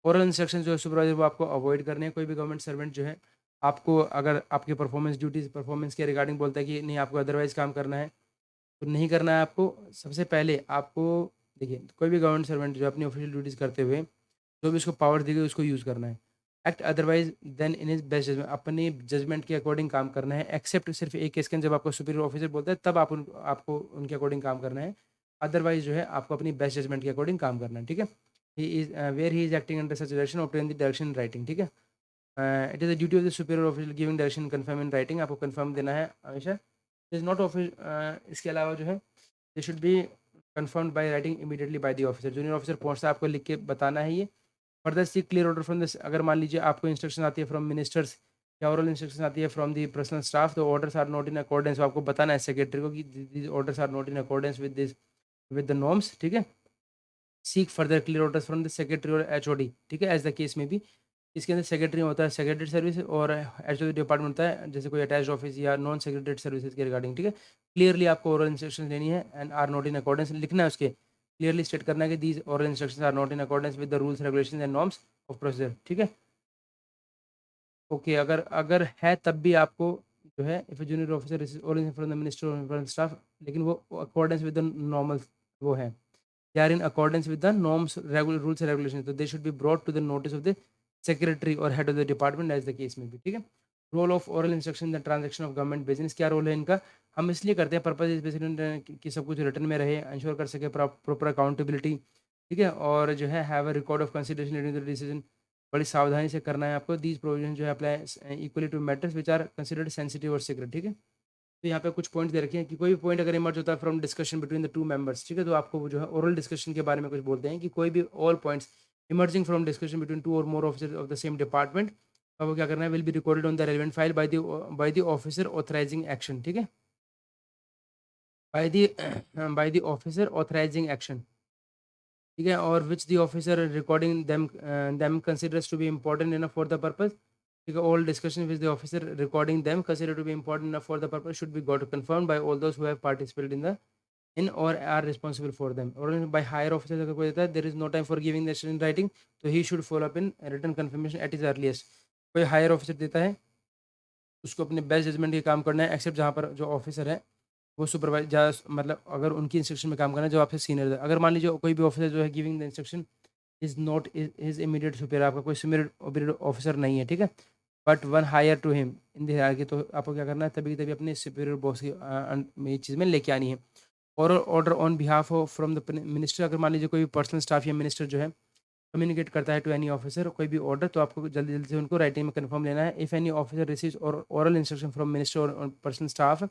ओरल इंस्ट्रक्शन जो है सुपरवाइजर वो आपको अवॉइड करने हैं, कोई भी गवर्नमेंट सर्वेंट जो है आपको अगर आपके परफॉर्मेंस ड्यूटीज परफॉर्मेंस के रिगार्डिंग बोलता है कि नहीं आपको अदरवाइज काम करना है तो नहीं करना है आपको। सबसे पहले आपको देखिए, कोई भी गवर्नमेंट सर्वेंट जो अपनी ऑफिशियल ड्यूटीज़ करते हुए जो भी उसको पावर दी गई उसको यूज़ करना है। Act otherwise than in his best judgement, अपनी जजमेंट के अकॉर्डिंग काम करना है, एक्सेप्ट सिर्फ एक केस के अंदर जब आपको सुपीरियर ऑफिसर बोलता है तब आपको उनके अकॉर्डिंग काम करना है, अदरवाइज जो है आपको अपनी बेस्ट जजमेंट के अकॉर्डिंग काम करना है, ठीक है। He is where he is acting under such direction obtain the direction in writing, ठीक है। It is the duty of the superior officer giving direction confirm in writing, आपको कन्फर्म देना है हमेशा, इज़ नॉट ऑफिस इसके अलावा जो है they should be confirmed by writing immediately by the officer. Junior officer पहुंचता है, आपको लिख के बताना है ये। Further seek clear order from this, अगर मान लीजिए आपको इंस्ट्रक्शन आती है फ्रॉम मिनिस्टर्स या ओरल इंस्ट्रक्शन आती है फ्रॉम दी पर्सनल स्टाफ, तो orders are not in accordance, आपको बताना है सेक्रेटरी को कि these orders are not in accordance with this with the norms, ठीक है। Seek further clear orders from the secretary और एचओडी, ठीक है, एज द केस में भी। इसके अंदर सेक्रेटरी होता है सेक्रेटरी सर्विस और एचओडी डिपार्टमेंट होता है जैसे कोई अटैच्ड ऑफिस या नॉन सेक्रेटरी सर्विसेज के रिगार्डिंग, ठीक है। क्लियरली आपको ओरल इंस्ट्रक्शन लेनी है and are not in accordance लिखना है, उसके क्लियरली स्टेट करना है कि these oral instructions are not in accordance with the rules regulations and norms of procedure, ठीक है। ओके, अगर अगर है तब भी आपको जो है if junior officer oral from the minister staff, लेकिन वो अकॉर्डेंस विद द नॉर्मल वो है, they are in accordance with the norms, rules and regulations, so they should be brought to the notice of the secretary or head of the department as the case may be, ठीक है। Role of oral instruction the transaction of government business, क्या role है इनका, हम इसलिए करते हैं purpose is basically कि सब कुछ रिटर्न में रहे, इंश्योर कर सके प्रॉपर अकाउंटेबिलिटी, ठीक है। और जो है have a record of consideration leading to decision, बड़ी सावधानी से करना है आपको। दीज प्रोविजन जो है apply equally to matters which are considered sensitive और सीक्रेट, ठीक है। तो यहाँ पे कुछ पॉइंट दे रखे हैं कि कोई भी पॉइंट अगर इमर्ज होता है from discussion between the two members, ठीक है, तो आपको वो जो है ओरल डिस्कशन के बारे में कुछ बोलते हैं कि कोई भी all points emerging from discussion between two और more officer of the same department, अब वो क्या करना है, will be recorded on the relevant file by the officer authorising action, ठीक है, by the by the officer authorising action, ठीक है। और which the officer recording them considers to be important enough for the purpose, ठीक है। All discussion with the officer recording them consider to be important enough for the purpose should be got confirmed by all those who have participated in और are responsible for them. और by higher officer अगर कोई देता है, there is no time for giving the in writing, तो he should follow up in written confirmation at is earliest. कोई higher officer देता है, उसको अपने बेस्ट जजमेंट के काम करना है, एक्सेप्ट जहाँ पर जो ऑफिसर है वो सुपरवाइज मतलब अगर उनकी इंस्ट्रक्शन में काम करना है जो आपसे सीनियर है। अगर मान लीजिए कोई भी ऑफिसर जो है giving the instruction is not is immediate superior, आपका कोई सुपीरियर ऑफिसर नहीं है, ठीक है, but one higher to him in the hierarchy, तो आपको क्या करना है, तभी तभी अपने सुपीरियर बॉस की ये चीज़ में लेके आनी है। और order on behalf of from the minister, अगर मान लीजिए कोई भी पर्सनल स्टाफ या मिनिस्टर जो है कम्युनिकेट करता है टू एनी ऑफिसर कोई भी ऑर्डर, तो आपको जल्दी जल्दी से उनको राइटिंग में कंफर्म लेना है। इफ़ एनी ऑफिसर रिसीव्स और ओरल इंस्ट्रक्शन फ्रॉम मिनिस्टर और पर्सनल स्टाफ,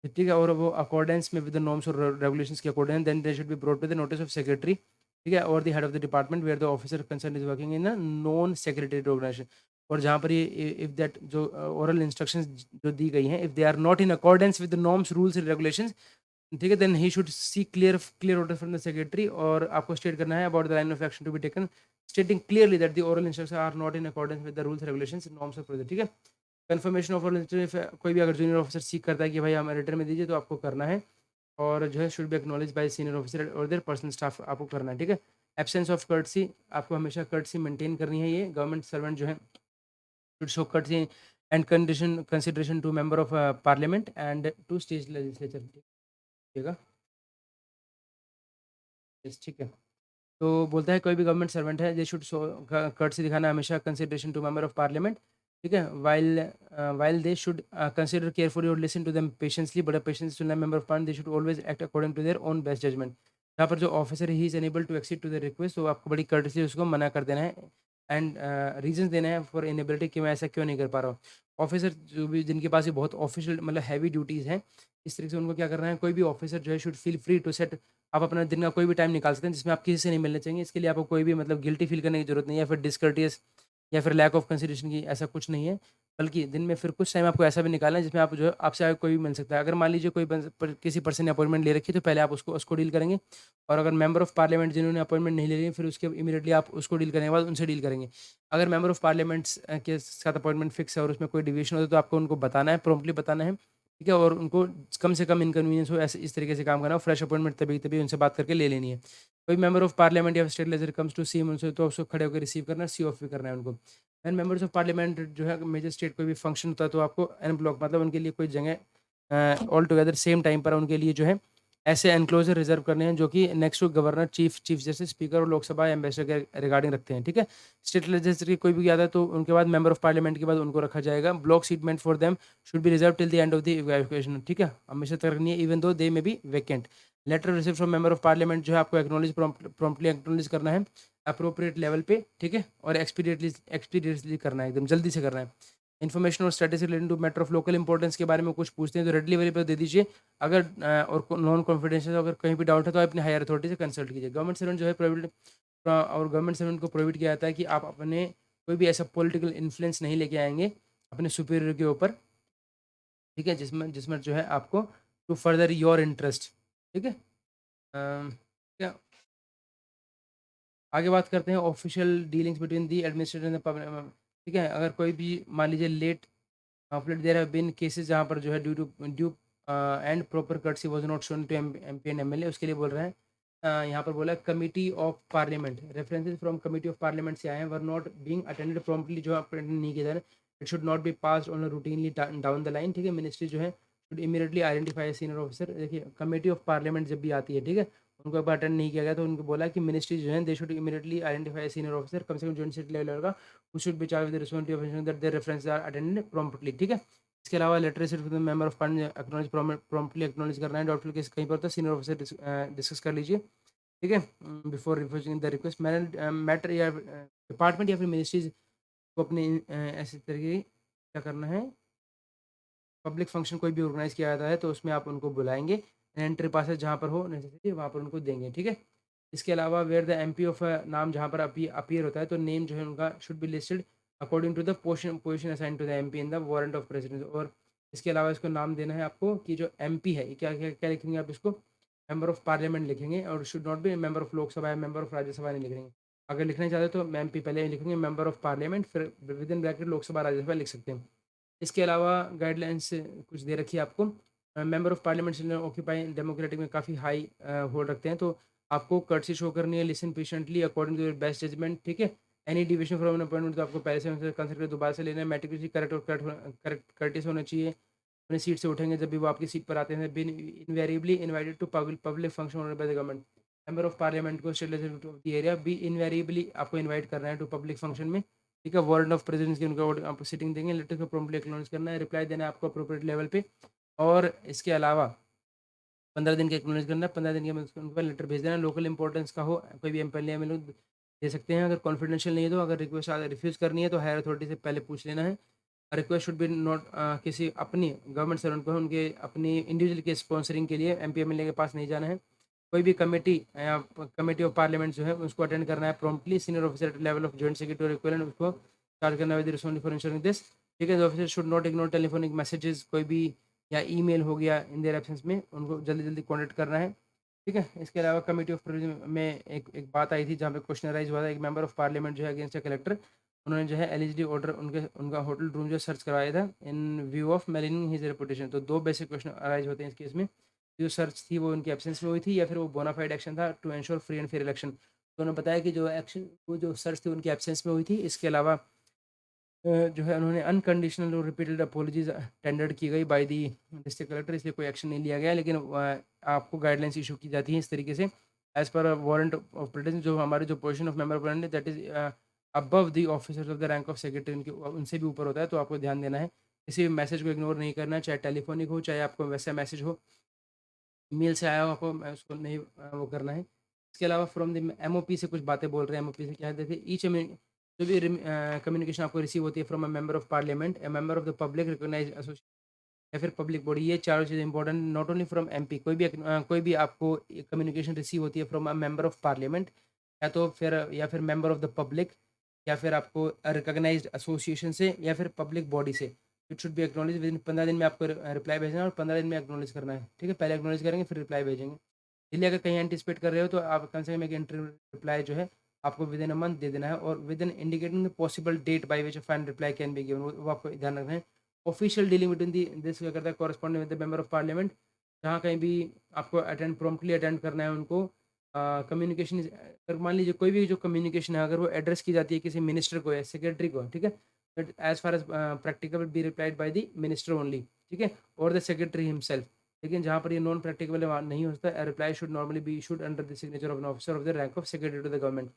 ठीक है, और वो अकॉर्डेंस में विद द नॉर्म्स और रेगुलेशंस के according, then they should be brought to the notice of secretary, ठीक है, और the head of the department where the officer concern is working in a non secretary organisation. और जहाँ पर ये if that जो ओरल इंस्ट्रक्शंस जो दी गई हैं, if they are not in accordance with the norms rules and regulations, ठीक है, then he should see clear order from the secretary, और आपको स्टेट करना है about the line of action to be taken, stating clearly that the oral instructions are not in accordance with the rules regulations norms of procedure, ठीक है। Confirmation of कोई भी अगर junior officer सीख करता है कि भाई हमें रिटर्न में दीजिए, तो आपको करना है, और जो है should B acknowledge bye senior officer और देयर पर्सनल स्टाफ, आपको करना है, ठीक है। एब्सेंस ऑफ कर्टसी, आपको हमेशा कर्टसी मेंटेन करनी है, ये गवर्नमेंट सर्वेंट जो है should show courtesy and condition consideration to member of parliament and to state legislature, ठीक है, ठीक है। तो बोलता है कोई भी गवर्नमेंट सर्वेंट है दे शुड शो कर्टसी दिखाना हमेशा consideration to member of parliament, ठीक है, while they should consider carefully और लिसन टू देम पेशेंसली, बड़ा patience to member of parliament, they should always act according to their own best judgement. यहाँ पर जो officer he is unable to accede to the request, तो आपको बड़ी courtesy उसको मना कर देना है एंड रीजन देना है फॉर इनेबिलिटी कि मैं ऐसा क्यों नहीं कर पा रहा हूँ। ऑफिसर जो भी जिनके पास ये बहुत ऑफिशियल मतलब हैवी ड्यूटीज़ हैं, इस तरीके से उनको क्या करना है, कोई भी ऑफिसर जो है should feel free to set, आप अपना दिन का कोई भी टाइम निकाल सकते हैं जिसमें आप किसी से नहीं मिलने चाहिए। इसके लिए आपको कोई भी मतलब गिल्टी फील करने की जरूरत नहीं है, या फिर डिसकर्टियस या फिर लैक ऑफ कंसिडरेशन की, ऐसा कुछ नहीं है। बल्कि दिन में फिर कुछ टाइम आपको ऐसा भी निकालना है जिसमें आप जो है आपसे आगे कोई भी मिल सकता है। अगर मान लीजिए कोई किसी पर्सन ने अपॉइंटमेंट ले रखी है, तो पहले आप उसको डील करेंगे, और अगर मेंबर ऑफ पार्लियामेंट जिन्होंने अपॉइंटमेंट नहीं ले रही है, फिर उसके इमीडिएटली आप उसको डील करने के बाद उनसे डील करेंगे। अगर मेंबर ऑफ पार्लियामेंट्स के साथ अपॉइंटमेंट फिक्स है और उसमें कोई डिविएशन होता है, तो आपको उनको बताना है, प्रॉम्प्टली बताना है, ठीक है, और उनको कम से कम इनकन्वीनियंस हो ऐसे इस तरीके से काम करना हो। फ्रेश अपॉइंटमेंट तभी तभी उनसे बात करके ले लेनी है। कोई मेंबर ऑफ पार्लियामेंट या स्टेट लेजर कम्स टू सी उनसे, तो उसको खड़े होकर रिसीव करना, सी ऑफ भी करना है उनको। एंड मेंबर्स ऑफ पार्लियामेंट जो है मेजर स्टेट कोई भी फंक्शन होता है, तो आपको एन ब्लॉक मतलब उनके लिए कोई जगह ऑल टुगेदर सेम टाइम पर उनके लिए जो है ऐसे एनक्लोजर रिजर्व करने हैं जो कि next to governor, chief justice, speaker और लोकसभा एम्बेसडर के रिगार्डिंग रखते हैं, ठीक है। स्टेट लेजिस्लेचर की कोई भी आता है तो उनके बाद मेंबर ऑफ पार्लियामेंट के बाद उनको रखा जाएगा। Block seat meant for them should be reserve till the end of the evaluation, ठीक है, हमेशा तक रखनी है even though they may be vacant. Letter receive from member of parliament जो है आपको एक्नॉलेज प्रॉम्प्टली एक्नॉलेज करना है अप्रोप्रिएट लेवल पे, ठीक है, और एक्सपीडियटली करना है, एकदम जल्दी से करना है। इन्फॉर्मेशन और statistics related to matter of local importance के बारे में कुछ पूछते हैं तो रेडली अवेलेबल दे दीजिए। अगर और नॉन कॉन्फिडेंशियल अगर कहीं भी डाउट है तो आप अपने हायर अथॉरिटी से कंसल्ट कीजिए। गवर्नमेंट सर्वेंट जो है प्रोहिबिट और गवर्नमेंट सर्वेंट को प्रोहिबिट किया जाता है कि आप अपने कोई भी ऐसा पॉलिटिकल इन्फ्लुएंस नहीं लेके आएंगे अपने सुपीरियर के ऊपर, ठीक है, जिसमें जिसमें जो है आपको टू फर्दर योर इंटरेस्ट, ठीक है। क्या आगे बात करते हैं official dealings between the administrator and the public, ठीक है। अगर कोई भी मान लीजिए let complete there have been cases जहाँ पर जो है due and proper courtesy was not shown to MP and MLA, उसके लिए बोल रहे हैं यहाँ पर बोला committee of parliament, references from committee of parliament से आए हैं, were not being attended promptly, जो अटेंड नहीं किया जा रहा है, it should not be passed on routinely down the line, ठीक है। मिनिस्ट्री जो है should immediately identify senior officer. देखिए कमेटी ऑफ पार्लियामेंट जब भी आती है, ठीक है, उनको एक बार अटेंड नहीं किया गया तो उनको बोला कि मिनिस्ट्री जो है they should immediately identify senior officer, कम से कम जॉइंट सिटी लेवल का, who should be charge with responsibility of that there references are attended promptly, ठीक है। इसके अलावा लेटर सिर्फ member of parliament acknowledge promptly acknowledge करना है, डाउटफुल केस कहीं पर तो सीनियर ऑफिसर डिस्कस कर लीजिए, ठीक है, before refusing the request. Matter या डिपार्टमेंट या फिर मिनिस्ट्रीज को अपने ऐसे तरीके क्या करना है, पब्लिक फंक्शन कोई भी ऑर्गेनाइज किया जाता है तो उसमें आप उनको बुलाएंगे, एंट्री पासेज जहाँ पर हो नेसेसरी वहाँ पर उनको देंगे, ठीक है। इसके अलावा वेयर द एमपी ऑफ नाम जहाँ पर अपीयर होता है तो नेम जो है उनका should be listed according to the position assigned to the MP in the warrant of precedence. और इसके अलावा इसको नाम देना है आपको कि जो एमपी है क्या क्या क्या लिखेंगे आप इसको, मेंबर ऑफ पार्लियामेंट लिखेंगे, और should not B member of Lok Sabha या मेंबर ऑफ राज्यसभा नहीं लिखेंगे। अगर लिखना चाहते तो एमपी पहले लिखेंगे, मेंबर ऑफ पार्लियामेंट, फिर with in bracket Lok Sabha Rajya Sabha लिख सकते हैं। इसके अलावा गाइडलाइंस कुछ दे रखी है आपको, member of parliament occupy democratic में काफ़ी हाई होल्ड रखते हैं, तो आपको कर्टसी शो करनी है, listen patiently according to your best judgement, ठीक है। Any division from an appointment तो आपको पहले से कंसिडर दोबारा से लेना है, मेटिकुलसली करेक्ट और करेक्ट कर्टिस होना चाहिए, अपनी सीट से उठेंगे जब भी वो आपकी सीट पर आते हैं, been invariably invited to public function order by the government. Member of parliament को state legislative of the area be invariably आपको इनवाइट करना है टू पब्लिक फंक्शन में, ठीक है। वारंट ऑफ प्रेसिडेंस की उनको आपको सिटिंग देंगे, लेटर को प्रॉम्प्टली एक्नॉलेज करना है, रिप्लाई देना है आपको अप्रोप्रिएट लेवल पे, और इसके अलावा 15 दिन का एक्नॉलेज करना है, 15 दिन के उनके पास लेटर भेज देना। लोकल इंपॉर्टेंस का हो कोई भी एमएलए में लोग दे सकते हैं, अगर कॉन्फिडेंशियल नहीं है तो, अगर रिक्वेस्ट रिफ्यूज़ करनी है तो हायर अथॉरिटी से पहले पूछ लेना है। रिक्वेस्ट शुड बी नॉट किसी अपनी गवर्नमेंट सर्वेंट को उनके अपनी इंडिविजुअल के स्पॉन्सरिंग के लिए एमपी एमएलए के पास नहीं जाना है। कोई भी कमेटी या कमेटी ऑफ पार्लियामेंट जो है उसको अटेंड करना है promptly, senior officer at level of joint secretary और इक्विवेलेंट उसको चार्ज करना है with responsibility for ensuring this, ठीक है। Officer should not ignore telephonic messages, कोई भी या ईमेल हो गया इन देयर एब्सेंस में उनको जल्दी जल्दी कॉन्टेक्ट करना है, ठीक है। इसके अलावा कमेटी ऑफ प्रोविजन में एक बात आई थी जहाँ पे क्वेश्चन राइज हुआ था, एक मेंबर ऑफ पार्लियामेंट जो है अगेंस्ट कलेक्टर, उन्होंने जो है एलजीडी ऑर्डर उनका होटल रूम जो सर्च करवाया था इन view of mailing his reputation. तो दो बेसिक क्वेश्चन अराइज होते हैं इस केस में, जो सर्च थी वो उनकी एब्सेंस में हुई थी या फिर वो बोनाफाइड एक्शन था to ensure free and fair election. तो उन्होंने बताया कि जो एक्शन वो जो सर्च थी उनकी एब्सेंस में हुई थी। इसके अलावा जो है उन्होंने अनकंडीशनल और रिपीटेड अपोलॉजीज टेंडर्ड की गई बाय दी डिस्ट्रिक्ट कलेक्टर, इसलिए कोई एक्शन नहीं लिया गया, लेकिन आपको गाइडलाइंस इशू की जाती है इस तरीके से as per warrant of precedence. जो हमारे जो position of member president that is above the officers of the rank of secretary, उनके उनसे भी ऊपर होता है, तो आपको ध्यान देना है, किसी भी मैसेज को इग्नोर नहीं करना है, चाहे टेलीफोनिक हो चाहे आपको वैसा मैसेज हो, मेल से आया हो आपको उसको नहीं वो करना है। इसके अलावा फ्रॉम द एमओपी से कुछ बातें बोल रहे हैं, एमओपी से क्या है देखिए, ईच जो भी कम्युनिकेशन आपको रिसीव होती है from a member of parliament, a member of the public recognise association या फिर पब्लिक बॉडी, ये चारों चीज़ें important, not only from MP, कोई भी आपको कम्युनिकेशन रिसीव होती है from a member of parliament या फिर मेंबर ऑफ द पब्लिक या फिर आपको रिकॉग्नाइज्ड एसोसिएशन से या फिर पब्लिक बॉडी से, it should be acknowledge with in 15 दिन में आपको रिप्लाई भेजना है और 15 दिन में एक्नॉलेज करना है, ठीक है। पहले एक्नॉलेज करेंगे फिर रिप्लाई भेजेंगे। इसलिए अगर कहीं एंटिसिपेट कर रहे हो तो आप कम से कम एक इंटरव्यू रिप्लाई जो है आपको विद इन अ मंथ दे देना है, और within indicating the possible date by which final reply can be given, वो आपको ध्यान रखना है। Official dealing between the this क्या करता है, corresponding with the member of parliament, जहाँ कहीं भी आपको अटेंड प्रॉम्प्टली अटेंड करना है उनको। कम्युनिकेशन अगर मान लीजिए कोई भी जो कम्युनिकेशन है अगर वो एड्रेस की जाती है किसी मिनिस्टर को या सेक्रेटरी को, ठीक है, but as far as practical be replied by the minister only, ठीक है, और द सेक्रेटरी हिमसेल्फ। लेकिन जहाँ पर ये नॉन प्रैक्टिकल नहीं होता, reply should normally be issued under the signature of an officer of the rank of secretary to the government.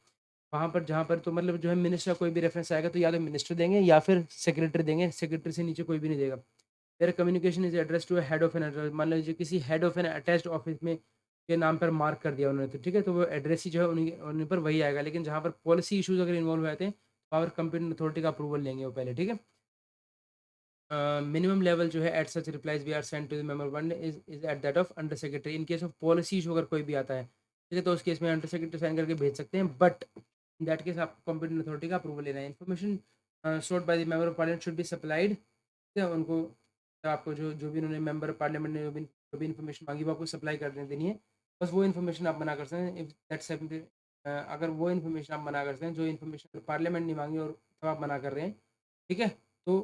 वहाँ पर जहाँ पर तो मतलब जो है मिनिस्टर का कोई भी रेफरेंस आएगा तो या तो मिनिस्टर देंगे या फिर सेक्रेटरी देंगे, सेक्रेटरी से नीचे कोई भी नहीं देगा। Their communication is address to head of an, मान लीजिए किसी head of an attached office में के नाम पर मार्क कर दिया उन्होंने, तो ठीक है, तो वो एड्रेस ही जो है उन्हीं पर वही आएगा। लेकिन जहाँ पर पॉलिसी इशूज़ अगर इन्वॉल्व हो जाते हैं, पावर कंप्यूटर अथॉरिटी का अप्रूवल लेंगे वो पहले, ठीक है। मिनिमम लेवल जो है at such replies we are send to the member one is at that of under secretary. In case of policy issue अगर कोई भी आता है, ठीक है, तो उस केस में अंडर सेक्रेटरी साइन करके भेज सकते हैं, बट इन दैट केस आपको कॉम्पिटेंट अथॉरिटी का अप्रूवल लेना है। Information sought by the member of parliament should be supplied, ठीक है, उनको आपको जो जो भी उन्होंने मेंबर ऑफ पार्लियामेंट ने जो भी इन्फॉर्मेशन मांगी वो आपको सप्लाई कर देनी है। बस वो इन्फॉर्मेशन आप मना कर सकते हैं, इफ दैट्स अगर वो इन्फॉर्मेशन आप मना करते हैं जो इन्फॉर्मेशन पार्लियामेंट ने मांगी और तब आप मना कर रहे हैं, ठीक है, तो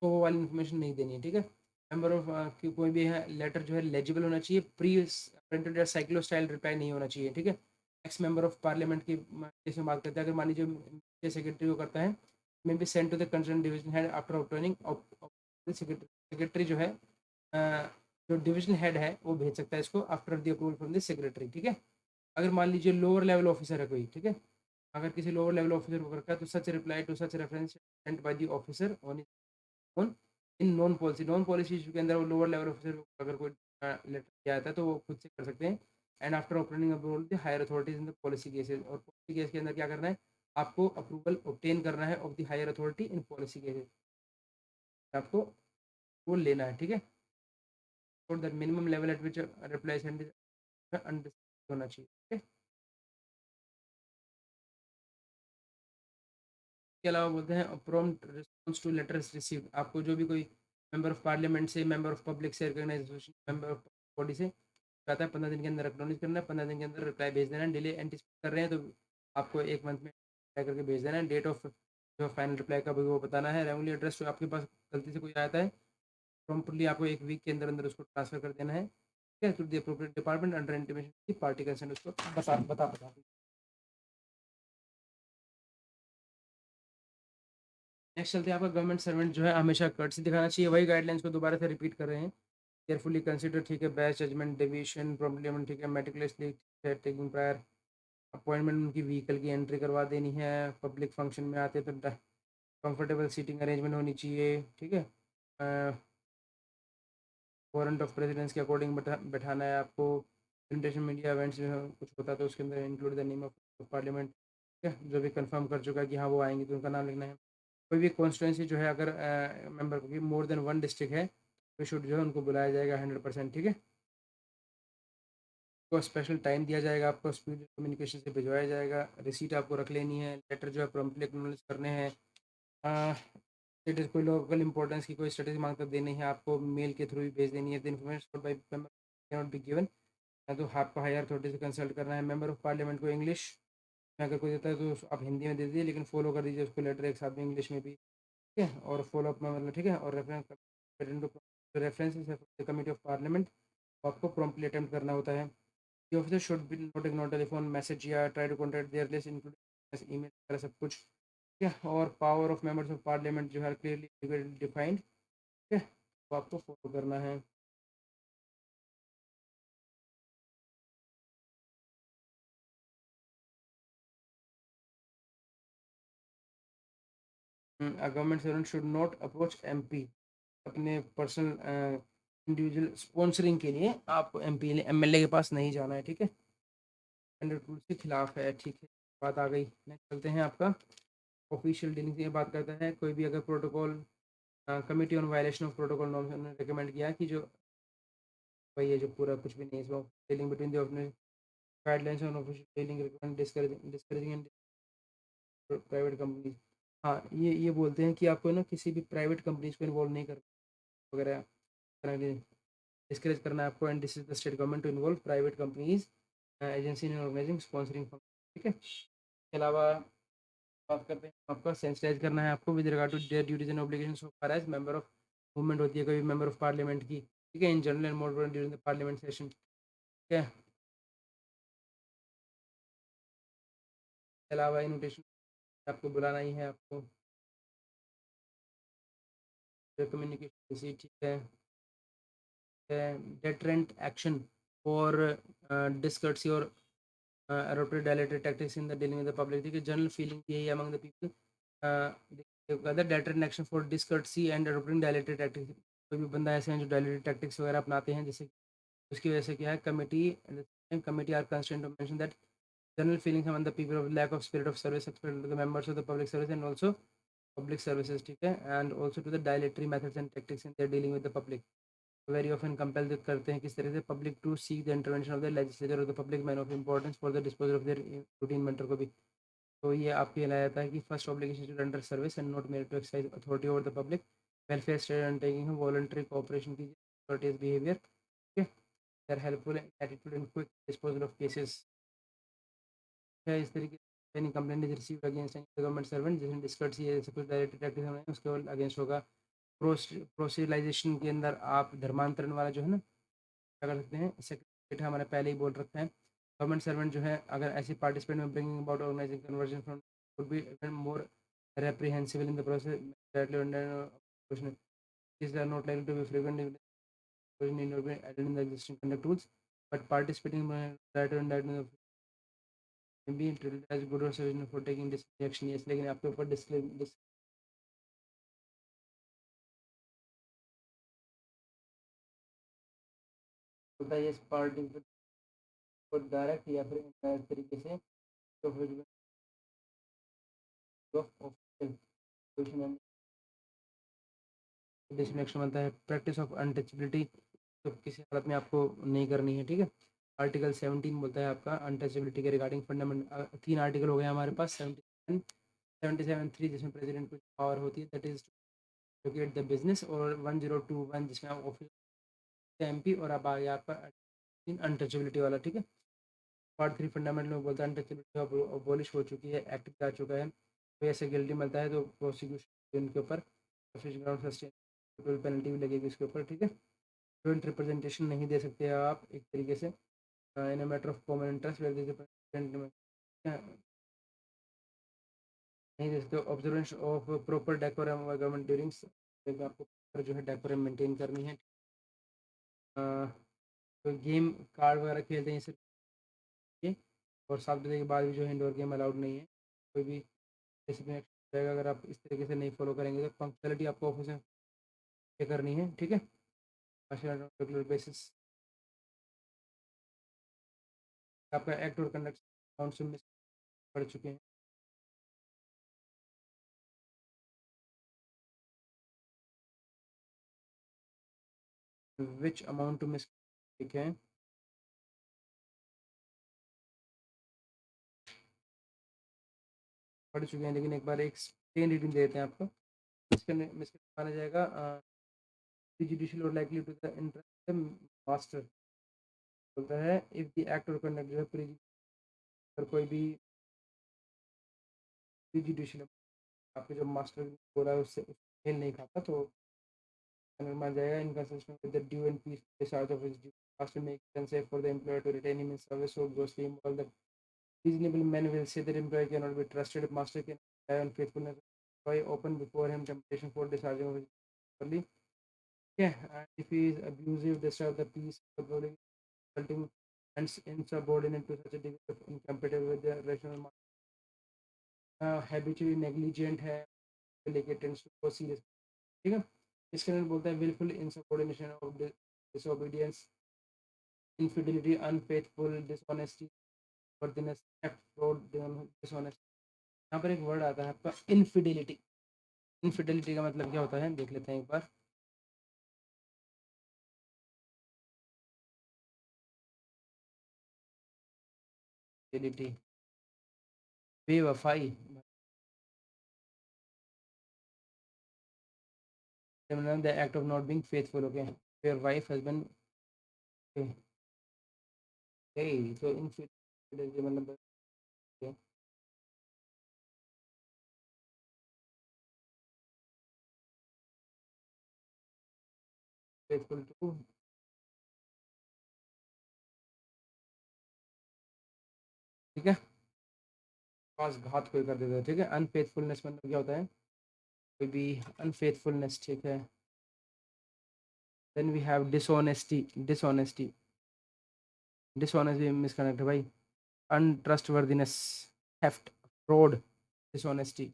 वो वाली इन्फॉर्मेशन नहीं देनी है, ठीक है। मेंबर ऑफ की कोई भी है लेटर जो है लेजिबल होना चाहिए, प्री प्रिंटेड या साइक्लो स्टाइल रिप्लाई नहीं होना चाहिए, ठीक है। एक्स मेंबर ऑफ पार्लियामेंट की केस में बात करते हैं, अगर मान लीजिए सेक्रेटरी को करता है, may be send to the concern division head after obtaining secretary जो है जो डिवीजन हेड है वो भेज सकता है इसको after the approval from the secretary, ठीक है। अगर मान लीजिए लोअर लेवल ऑफिसर है कोई, ठीक है, अगर किसी लोअर लेवल ऑफिसर को रखा है तो such reply to such reference sent by the officer on own in non policy issue के अंदर वो लोअर लेवल ऑफिसर अगर कोई लेटर किया आता है तो वो खुद से कर सकते हैं। And after opening approval the higher authorities in the policy cases, और पॉलिसी केस के अंदर क्या करना है, आपको अप्रूवल ऑब्टेन करना है of the higher authority in policy cases, आपको वो लेना है, ठीक है। For the minimum level at which reply send होना चाहिए, ठीक है। इसके अलावा बोलते हैं prompt response to letters received, आपको जो भी कोई मेंबर ऑफ पार्लियामेंट से, मेंबर ऑफ पब्लिक से, ऑर्गेनाइजेशन, मेंबर ऑफ बॉडी से आता है, 15 दिन के अंदर एक्नॉलेज करना है, 15 दिन के अंदर रिप्लाई भेज देना है। डिले एंटिसिपेट कर रहे हैं तो आपको एक मंथ में रिप्लाई करके भेज देना है। डेट ऑफ जो फाइनल रिप्लाई का वो बताना है। रेगुलर एड्रेस जो आपके पास गलती से कोई आता है, प्रॉम्प्टली आपको एक वीक के अंदर अंदर उसको ट्रांसफर कर देना है, ठीक है, to the appropriate department under intimation की पार्टी कंसर्न, उसको बता। नेक्स्ट चलते हैं, आपका गवर्नमेंट सर्वेंट जो है हमेशा कर्टसी दिखाना चाहिए, वही गाइडलाइंस को दोबारा से रिपीट कर रहे हैं। केयरफुली कंसिडर, ठीक है, बेस्ट जजमेंट डिवीजन प्रॉब्लम, ठीक है, मेटिकुलसली, ठीक है, टेकिंग प्रायर अपॉइंटमेंट, उनकी व्हीकल की एंट्री करवा देनी है, पब्लिक फंक्शन में आते तो कंफर्टेबल सीटिंग अरेंजमेंट होनी चाहिए, ठीक है। वारंट ऑफ प्रेसिडेंस के अकॉर्डिंग बैठाना है आपको। प्रेजेंटेशन मीडिया इवेंट्स जो है कुछ होता है तो उसके अंदर include the name of parliament, ठीक है, जो भी कंफर्म कर चुका है कि हाँ वो आएंगे तो उनका नाम लिखना है। कोई भी कॉन्स्टिट्यूंसी जो है अगर मेंबर की मोर देन वन डिस्ट्रिक्ट है तो शुड जो है उनको बुलाया जाएगा 100%, ठीक है। को स्पेशल टाइम दिया जाएगा, आपको स्पीड कम्युनिकेशन से भिजवाया जाएगा। रिसीट आपको रख लेनी है, लेटर जो है प्रॉम्प्टली एक्नॉलेज करने हैं। कोई लोकल इंपॉर्टेंस की कोई स्ट्रेटेजी मांगता देनी है, आपको मेल के थ्रू ही भेज देनी है। The information by member can not be given, या तो आपको हायर अथॉरिटी से कंसल्ट करना है। मेंबर ऑफ पार्लियामेंट को इंग्लिश में अगर कोई देता है तो आप हिंदी में दे दीजिए, लेकिन फॉलो कर दीजिए उसको लेटर एक साथ में इंग्लिश में भी, ठीक है, और फॉलो अप में मतलब, ठीक है, और रेफरेंस कमिटी ऑफ पार्लियामेंट आपको प्रॉम्प्टली अटेम्प्ट करना होता है। The officer should be not ignore telephone message या try to contact their list including email वगैरह सब कुछ, ठीक है। और power of members of parliament जो है क्लियरली डिफाइंड, ठीक है, तो आपको फॉलो करना है। Government servant should not approach MP अपने पर्सनल इंडिविजुअल स्पॉन्सरिंग के लिए, आप एमपी एमएलए के पास नहीं जाना है, ठीक है, स्टैंडर्ड रूल्स के खिलाफ है, ठीक है। बात आ गई, नेक्स्ट चलते हैं, आपका ऑफिशियल डीलिंग से बात करता है। कोई भी अगर protocol committee on violation of protocol norms ने रिकमेंड किया कि जो वही है जो पूरा कुछ भी नहीं है इसमें, dealing between the office guidelines on official dealing recommend discouraging and private companies. हाँ, ये बोलते हैं कि आपको ना किसी भी प्राइवेट कंपनीज को इन्वॉल्व नहीं कर वगैरह डिस्करेज करना है आपको। And this is the state government to involve private companies agency in organising sponsoring, ठीक है। इसके अलावा बात करते हैं, आपका सेंसिटाइज करना है आपको with regard to their duties and obligation so far as member of movement होती है कोई मेंबर ऑफ पार्लियामेंट की, ठीक है, in general and mode during the parliament session, ठीक है। इसके अलावा इन्विटेशन आपको बुलाना ही है, आपको कम्युनिकेशन रिसीट, ठीक है, deterrent action for discourtesy or appropriate dilated tactics in the dealing with the public, ठीक है। जनरल फीलिंग यही है among the people, other deterrent action for discourtesy and appropriate dilated tactics, कोई भी बंदा ऐसे हैं जो dilated tactics वगैरह अपनाते हैं, जैसे उसकी वजह से क्या है, committee are constraint to mention that general feelings among the people of lack of spirit of service expected to the members of the public service and also public services, ठीक है, and also to the dilatory methods and tactics in their dealing with the public. Very often compel करते हैं किस तरह से public to seek the intervention of the legislature और the public man of importance for the disposal of their routine matter को भी। तो ये आपके लाया जाता है कि first obligation to render service and not made to exercise authority over the public welfare state undertaking है, वॉलंटरी कोऑपरेशन कीजिए, courteous बिहेवियर, ठीक है, they are helpful attitude and quick disposal of cases है। इस तरीके से any complaint is received against any government servant जिसने डिस्कर्ट ये जैसे कुछ डायरेक्ट टैक्टिस हमें उसके अगेंस्ट होगा। प्रोसीलाइजेशन के अंदर आप धर्मांतरण वाला जो है ना क्या कर सकते हैं, सेक्रेटरी हमारे पहले ही बोल रखा है। गवर्नमेंट सर्वेंट जो है अगर ऐसे पार्टिसिपेट में bringing about organising conversion from would be even more reprehensible in the process directly under question is are not likely to be frequent in added in the existing conduct rules but participating right and that may be treated as good or sufficient for taking this action yes लेकिन आपके ऊपर disclaimer होता है yes participate direct या फिर indirect तरीके से तो फिर डिसकनेक्शन बनता है। प्रैक्टिस ऑफ अनटचबिलिटी तो किसी हालत में आपको नहीं करनी है, ठीक है। आर्टिकल 17 बोलता है आपका अनटचबिलिटी के रिगार्डिंग फंडामेंटल 3 आर्टिकल हो गए हमारे पास 77 जिसमें प्रेसिडेंट को पावर होती है that is locate the business और 1021 जिसमें आप ऑफिस एमपी और अब आ गया आपका अनटचबिलिटी वाला, ठीक है। पार्ट 3 फंडामेंटल में बोलता है अनटचबिलिटी अबॉलिश हो चुकी है, एक्ट आ चुका है, कोई ऐसे गिल्टी मिलता है तो प्रोसिक्यूशन उनके ऊपर ग्राउंड सस्टेन पेनल्टी भी लगेगी उसके ऊपर, ठीक है। जॉइंट रिप्रेजेंटेशन नहीं दे सकते आप एक तरीके से in a matter of common interest नहीं दे सकते। Observance of proper decorum government during आपको जो है डेकोरम मेंटेन करनी है। तो गेम कार्ड वगैरह खेलते हैं सिर्फ और 7 बजे के बाद भी जो है इंडोर गेम अलाउड नहीं है, कोई भी डिसिप्लिन रहेगा अगर आप इस तरीके से नहीं फॉलो करेंगे तो पंक्चुअलिटी आपको ऑफिस में करनी है, ठीक है, रेगुलर बेसिस। आपका एक्ट और कंडक्ट काउंसिल में पढ़ चुके हैं। विच अमाउंट टू मिस, ठीक है, पढ़ चुके हैं लेकिन एक बार एक प्लेन रीडिंग देते हैं आपको। मिस माना जाएगा जुडिशियल और likely to the interest master बोलता है इफ द एक्ट और कंडक्ट जो है पर कोई भी जुडिशियल आपके जो मास्टर बोला है उससे मेल नहीं खाता तो मान जाएगा inconsistent with the due and peace discharge of his due. Master makes it unsafe for the employer to retain him in service so grossly immoral that reasonable men will say that employee cannot be trusted. If master can rely on faithfulness, employee open before him temptation for discharging of his early. Yeah, and if he is abusive, disturb the peace, resulting and insubordinate to such a degree of incompatible with the rational habitually negligent है लेके tense to serious, ठीक है। इसके अंदर बोलता है wilful insubordination of disobedience, infidelity, unfaithful, dishonesty, worthiness, theft, fraud, dishonesty. यहाँ पर एक वर्ड आता है आपका इनफिडिलिटी। इनफिडिलिटी का मतलब क्या होता है देख लेते हैं एक बार। फिडिलिटी बेवफाई, the act of not being faithful, okay, your wife husband, okay, hey so infidelity मतलब okay. faithful to, ठीक है, पास घात कोई कर देता है, ठीक है। अनफेथफुलनेस मतलब क्या होता है कोई भी अनफेथफुलनेस, ठीक है। Then we have dishonesty, dishonesty, dishonest भी मिसकनेक्ट है भाई। Untrustworthiness, theft, fraud, dishonesty,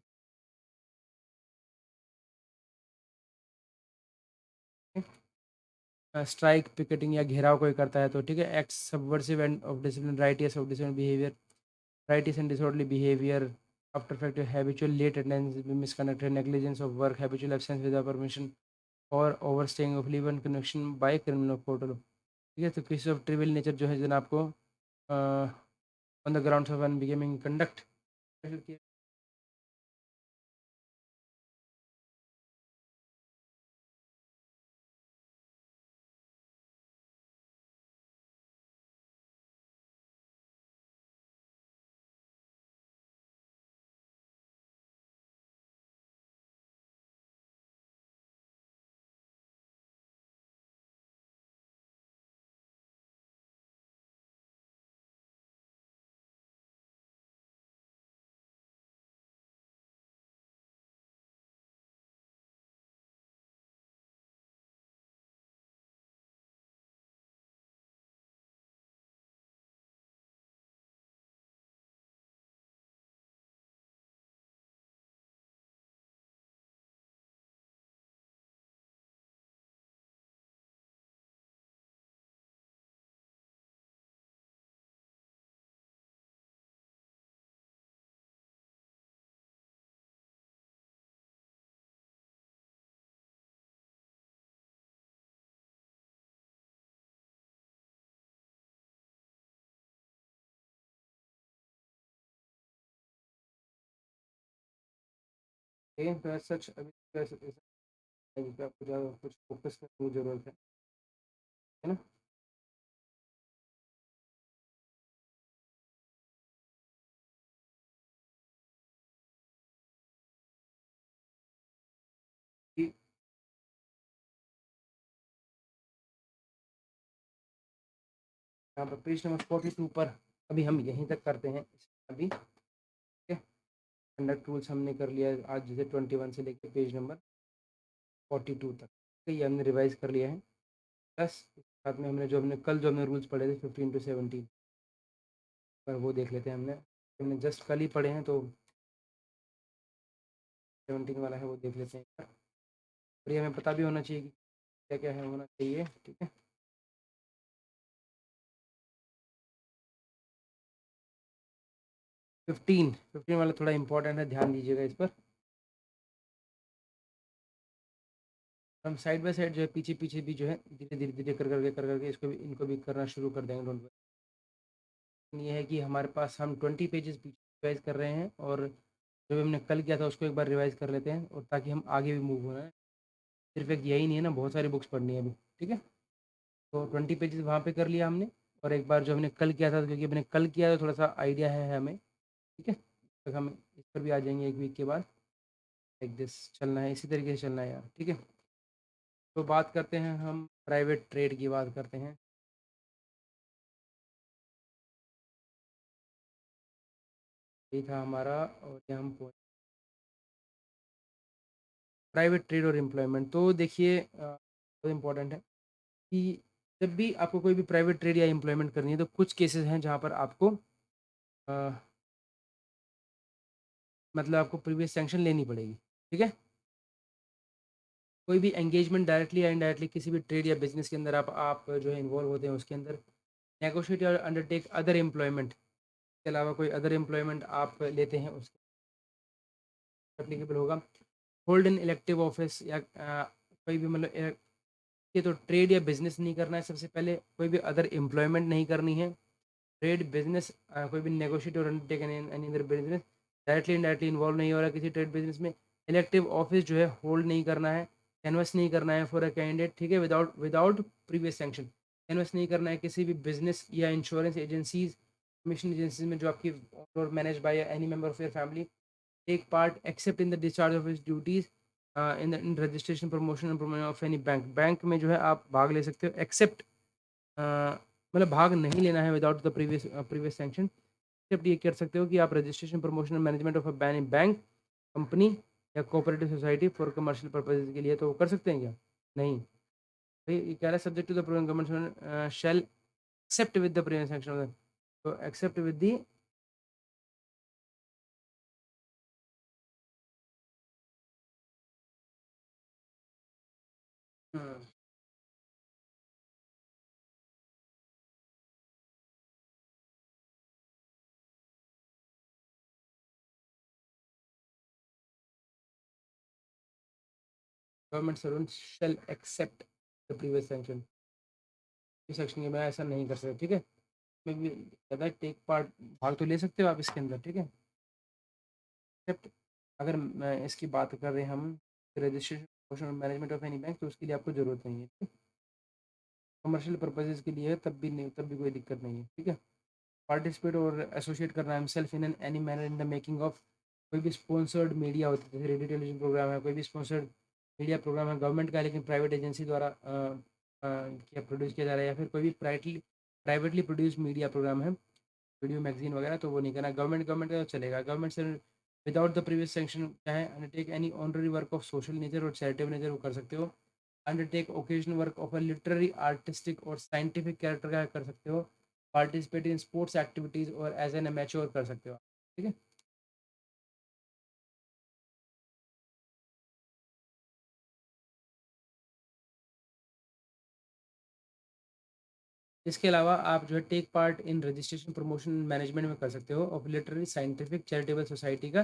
strike, picketing या घेराव कोई करता है तो, ठीक है। Act subversive and of discipline, righteous of discipline behaviour, righteous and disorderly behaviour, after fact habitual late attendance, misconducted, negligence of work, habitual absence without permission और over staying of leave in connection by criminal portal. ठीक है, तो case of trivial nature जो है जनाब को on the grounds of unbecoming conduct. तो सच अभी आपको ज़्यादा कुछ फोकस करने की ज़रूरत है ना। कि यहाँ पर पेज नंबर 42 पर अभी हम यहीं तक करते हैं अभी। ठीक है, कंडक्ट रूल्स हमने कर लिया आज, जैसे 21 से लेकर पेज नंबर 42 तक। ठीक है, ये हमने रिवाइज कर लिया है। प्लस साथ में हमने कल जो हमने रूल्स पढ़े थे 15 to 17 पर, वो देख लेते हैं। हमने जस्ट कल ही पढ़े हैं, तो 17 वाला है वो देख लेते हैं एक बार। और ये हमें पता भी होना चाहिए कि क्या क्या है होना चाहिए। ठीक है, 15 वाला थोड़ा इंपॉर्टेंट है, ध्यान दीजिएगा इस पर। हम साइड बाय साइड जो है पीछे पीछे भी जो है धीरे धीरे धीरे कर करके इसको भी इनको भी करना शुरू कर देंगे। Don't worry. ये है कि हमारे पास हम 20 पेजेस रिवाइज कर रहे हैं, और जो भी हमने कल किया था उसको एक बार रिवाइज कर लेते हैं, और ताकि हम आगे भी मूव होना है। सिर्फ एक यही नहीं है ना, बहुत सारी बुक्स पढ़नी है अभी। ठीक है, तो 20 पेजेस वहाँ पे कर लिया हमने। और एक बार जो हमने कल किया था, क्योंकि हमने कल किया तो थोड़ा सा आइडिया है हमें। ठीक है, तक हम इस पर भी आ जाएंगे एक वीक के बाद। लाइक दिस चलना है, इसी तरीके से चलना है यार। ठीक है, तो बात करते हैं, हम प्राइवेट ट्रेड की बात करते हैं। ये था हमारा, और ये हम प्राइवेट ट्रेड और एम्प्लॉयमेंट। तो देखिए बहुत इम्पोर्टेंट है कि जब भी आपको कोई भी प्राइवेट ट्रेड या एम्प्लॉयमेंट करनी है, तो कुछ केसेस हैं जहाँ पर आपको अ, मतलब आपको प्रीवियस सैंक्शन लेनी पड़ेगी। ठीक है, कोई भी एंगेजमेंट डायरेक्टली या इनडायरेक्टली किसी भी ट्रेड या बिजनेस के अंदर आप जो है इन्वॉल्व होते हैं, उसके अंदर नेगोशिएट या अंडरटेक अदर एम्प्लॉयमेंट के अलावा कोई अदर एम्प्लॉयमेंट आप लेते हैं, उसके एप्लीकेबल होगा। होल्ड इन इलेक्टिव ऑफिस या कोई भी मतलब ये तो ट्रेड या बिजनेस नहीं करना है सबसे पहले, कोई भी अदर एम्प्लॉयमेंट नहीं करनी है। ट्रेड बिजनेस कोई भी नेगोशिएट और undertake any other business directly indirectly involve नहीं हो रहा है किसी ट्रेड बिजनेस में। इलेक्टिव ऑफिस जो है होल्ड नहीं करना है, कैनवस नहीं करना है फॉर अ कैंडिडेट। ठीक है, without without previous sanction canvas नहीं करना है किसी भी बिजनेस या इंश्योरेंस एजेंसीज, कमीशन एजेंसीज में जो आपकी और manage by any member of your family take part except in the discharge of his duties in registration promotion and promotion of any bank. Bank में जो है आप भाग ले सकते हो, एक्सेप्ट मतलब भाग नहीं लेना है without the previous sanction. Except ये कर सकते हो कि आप registration promotion management of a bank, company या cooperative society for commercial purposes के लिए तो कर सकते हैं क्या? नहीं भाई, ये कह रहा है subject to the government shall except with the previous sanction. तो except with the government servant shall except the previous section, इस सेक्शन के मैं ऐसा नहीं कर सकता, ठीक है। मैं भी ज़्यादा टेक पार्ट, भाग तो ले सकते हो आप इसके अंदर, ठीक है। एक्सेप्ट, अगर मैं इसकी बात कर रहे हैं हम registration management of any bank, तो उसके लिए आपको ज़रूरत नहीं है। कमर्शियल पर्पजेज़ के लिए है तब भी नहीं, तब भी कोई दिक्कत नहीं है, ठीक है। पार्टिसिपेट और एसोसिएट करना himself in any manner in the making of, कोई भी स्पॉन्सर्ड मीडिया होता है, जैसे रेडियो टेलीविजन प्रोग्राम है, कोई भी स्पॉन्सर्ड मीडिया प्रोग्राम है गवर्नमेंट का लेकिन प्राइवेट एजेंसी द्वारा क्या प्रोड्यूस किया जा रहा है, या फिर कोई भी प्राइवेटली प्रोड्यूस मीडिया प्रोग्राम है, वीडियो मैगजीन वगैरह, तो वो नहीं करना। गवर्नमेंट का तो चलेगा। गवर्नमेंट से विदाउट द प्रीवियस सेंक्शन चाहे undertake any honorary work of social nature और चैरिटेबल नेचर, वो कर सकते हो। Undertake occasional work of a literary artistic और साइंटिफिक कैरेक्टर का कर सकते हो। पार्टिसिपेट इन स्पोर्ट्स एक्टिविटीज़ और एज एन एमेच्योर कर सकते हो, ठीक है। इसके अलावा आप जो है take part in registration promotion management में कर सकते हो of literary scientific charitable society का।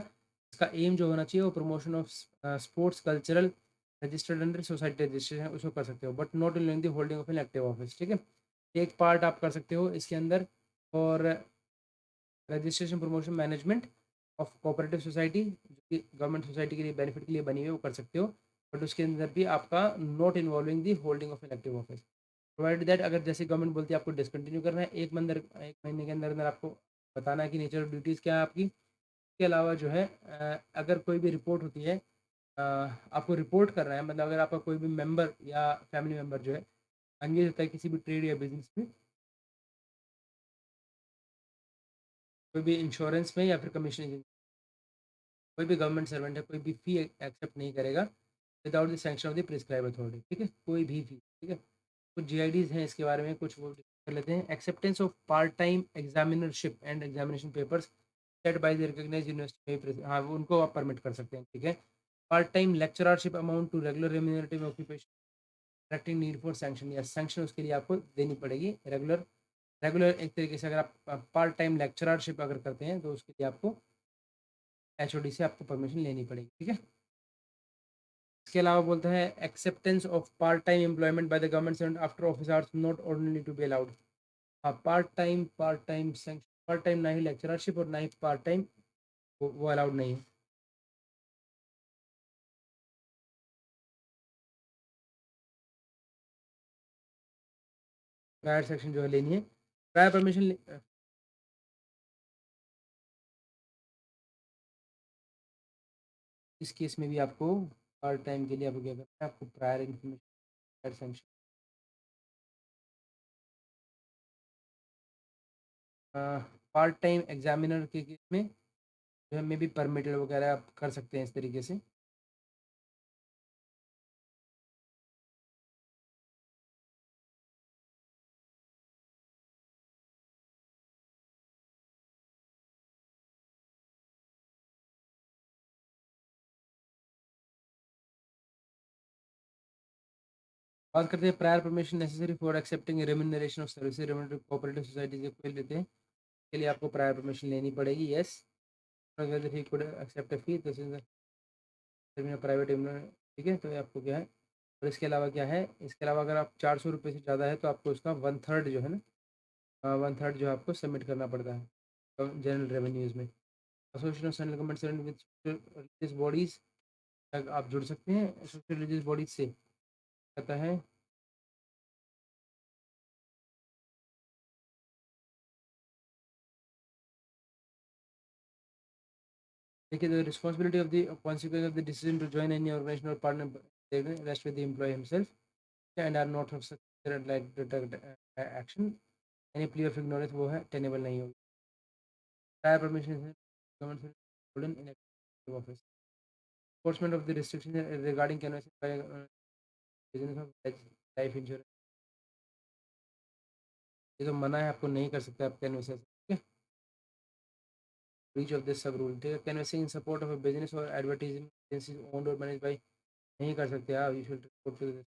इसका एम जो होना चाहिए वो promotion of sports cultural registered under society registration, उसको कर सकते हो, but not in the holding of an active office, ठीक है। टेक पार्ट आप कर सकते हो इसके अंदर, और registration promotion management of cooperative society, जो कि गवर्नमेंट सोसाइटी के लिए बेनिफिट के लिए बनी हुई है, वो कर सकते हो, बट उसके अंदर भी आपका not involving the holding of elective office. Provide that, अगर जैसे गवर्नमेंट बोलती है आपको डिसकंटिन्यू करना है, एक महीने के अंदर अंदर आपको बताना है कि नेचर ऑफ ड्यूटीज़ क्या है आपकी। इसके अलावा जो है अगर कोई भी रिपोर्ट होती है, आपको रिपोर्ट करना है, मतलब अगर आपका कोई भी मेंबर या फैमिली मेंबर जो है एंगेज होता है किसी भी ट्रेड या बिजनेस में, कोई भी इंश्योरेंस में या फिर कमीशन, कोई भी गवर्नमेंट सर्वेंट है, कोई भी फी एक्सेप्ट नहीं करेगा without the sanction of the prescribe authority, ठीक है, कोई भी फी, ठीक है। कुछ जीआईडीज हैं इसके बारे में, कुछ वो कर लेते हैं। Acceptance of part time examinership and examination papers set by the recognised university, हाँ वो उनको आप परमिट कर सकते हैं, ठीक है। Part time lecturership amount to regular remunerative occupation, directing need for sanction, या सैंक्शन उसके लिए आपको देनी पड़ेगी। रेगुलर रेगुलर एक तरीके से अगर आप पार्ट टाइम लेक्चररशिप अगर करते हैं तो उसके लिए आपको एचओडी से आपको परमिशन लेनी पड़ेगी, ठीक है। इसके अलावा बोलता है acceptance of part time employment by the government servant after office hours not ordinary to be allowed. हाँ, पार्ट टाइम ना ही लेक्चररशिप और ना ही पार्ट टाइम, वो अलाउड नहीं है। प्रायर सेक्शन जो है लेनी है, प्रायर परमिशन। इस केस में भी आपको पार्ट टाइम के लिए आपको क्या करना है, आपको prior information, prior section, part time examiner के केस में जो है मे बी परमिटेड वगैरह आप कर सकते हैं इस तरीके से। बात करते हैं prior permission necessary for accepting remuneration of services remunerative cooperative society से कोई लेते हैं, के लिए आपको प्रायर परमिशन लेनी पड़ेगी, यस। अगर he could accept a fee, this is private, ठीक है। तो ये आपको क्या है, और इसके अलावा क्या है, इसके अलावा अगर आप 400 रुपये से ज़्यादा है तो आपको उसका वन थर्ड जो है ना, वन थर्ड जो आपको सबमिट करना पड़ता है जनरल रेवेन्यूज़ में। Association of central government servant with religious bodies, आप जुड़ सकते हैं एसोसिएटेड रिलीजियस बॉडीज से, कहता है। देखिए, the responsibility of the consequence of the decision to join any organisation और partner rest with the employ himself and are not of such like action, any plea of ignorance वो है tenable नहीं होगी। Prior permission government holden in office, enforcement of the restriction regarding canvassing by business of life insurance, ये तो मना है, आपको नहीं कर सकते आप कैनवस, ठीक है। ब्रीच ऑफ दिस सब रूल, ठीक है। Canvassing in support of a business और एडवर्टाइजिंग एजेंसी ओन्ड और मैनेज बाय, नहीं कर सकते आप, यू शुड रिपोर्ट टू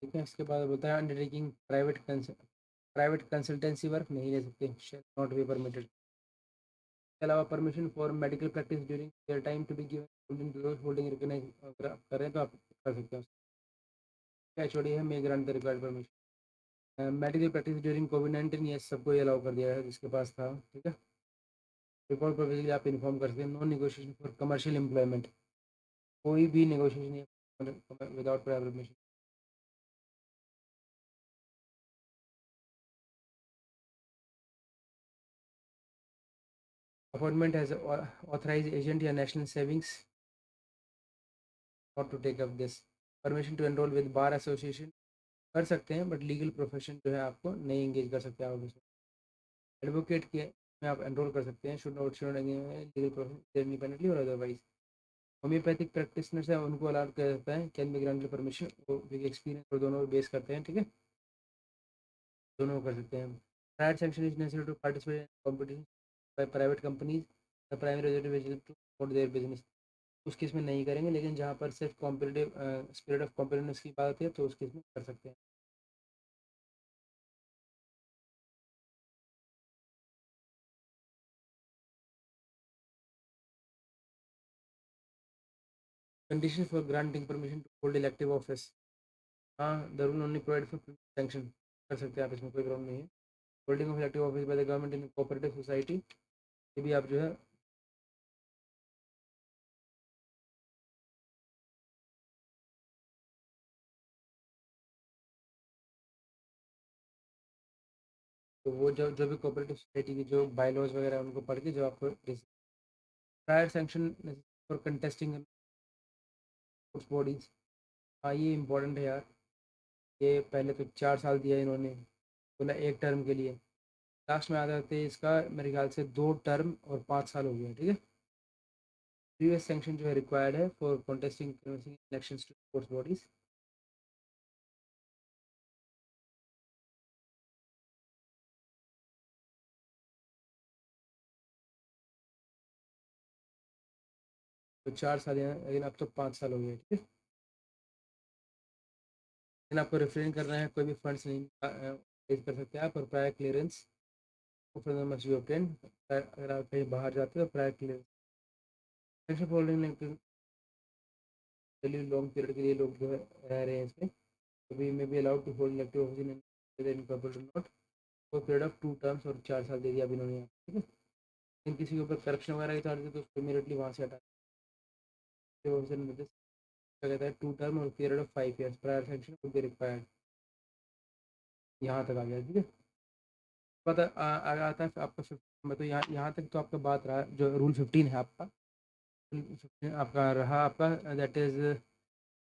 ठीक है। इसके बाद बोलता है अंडरटेकिंग प्राइवेट कंसल्टेंसी वर्क नहीं ले सकते, शैल नॉट बी परमिटेड। इसके अलावा permission for medical practice during their time to be given to those holding recognise, अगर आप कर रहे हैं तो आप कर सकते हो। एचओडी है may grant the required permission. Medical practice during कोविड-19, ये सबको ये अलाउ कर दिया है जिसके पास था। ठीक है। रिकॉर्ड प्रोविजन आप इन्फॉर्म कर सकते हैं। No negotiation for commercial employment, कोई भी नेगोशिएशन नहीं without prior permission. Appointment as authorise agent या national savings not to take up this. Permission to enrol with bar association, कर सकते हैं बट लीगल प्रोफेशन जो है आपको नहीं एंगेज कर सकते आप उसमें। एडवोकेट के में आप एनरोल कर सकते हैं, should not legal profession independently और अदरवाइज। होम्योपैथिक प्रैक्टिशनर्स है उनको अलाउड किया जाता है, कैन बी ग्रांटेड परमिशन, वो एक्सपीरियंस और दोनों बेस करते हैं। ठीक है, दोनों कर सकते हैं। Prior sanction is necessary to participate in competition by private companies the primary objective to promote their business. उस केस में नहीं करेंगे, लेकिन जहाँ पर सिर्फ कॉम्पिटिटिव स्पिरिट ऑफ कॉम्पिटिटिवनेस की बात है तो उस केस में कर सकते हैं। Condition for granting permission to hold elective office, हाँ the rule only provide for sanction, कर सकते हैं आप, इसमें कोई प्रॉब्लम नहीं है। Holding of elective office by the government in cooperative society, ये भी आप जो है, तो वो जो भी कोऑपरेटिव सोसाइटी की जो बायलॉज वगैरह उनको पढ़ के जो आपको prior sanction for contesting sports bodies, हाँ ये इंपॉर्टेंट है यार। ये पहले तो 4 साल दिया इन्होंने, बोला एक टर्म के लिए, लास्ट में आ जाते हैं इसका मेरे ख्याल से 2 टर्म और 5 साल हो गया। ठीक है। प्रीवियस सैंक्शन जो है रिक्वायर्ड है for contesting elections to sports bodies. तो 4 साल है, लेकिन अब तो 5 साल हो गए। ठीक है, लेकिन आपको रिफ्रेन करना है, कोई भी फंड्स नहीं रेज कर सकते आप, और prior clearance must be obtained, अगर आप कहीं बाहर जाते हो prior clearance. Section folding long period के लिए लोग जो है रह रहे हैं इसमें, तो we may be allowed to hold elective office in corporate not for period of 2 terms, और 4 साल दे दिया अभी इन्होंने यहाँ। ठीक है, लेकिन किसी के ऊपर करप्शन वगैरह के चार्ज तो उसको इमीडिएटली वहाँ से हटा क्या कहता है 2 टर्म और period of 5 years prior section would be required, यहाँ तक आ गया। ठीक है, पता आगे आता है आपका 15 में, तो यहाँ तक तो आपका बात रहा, जो रूल 15 है आपका, रूल 15 आपका रहा आपका, that is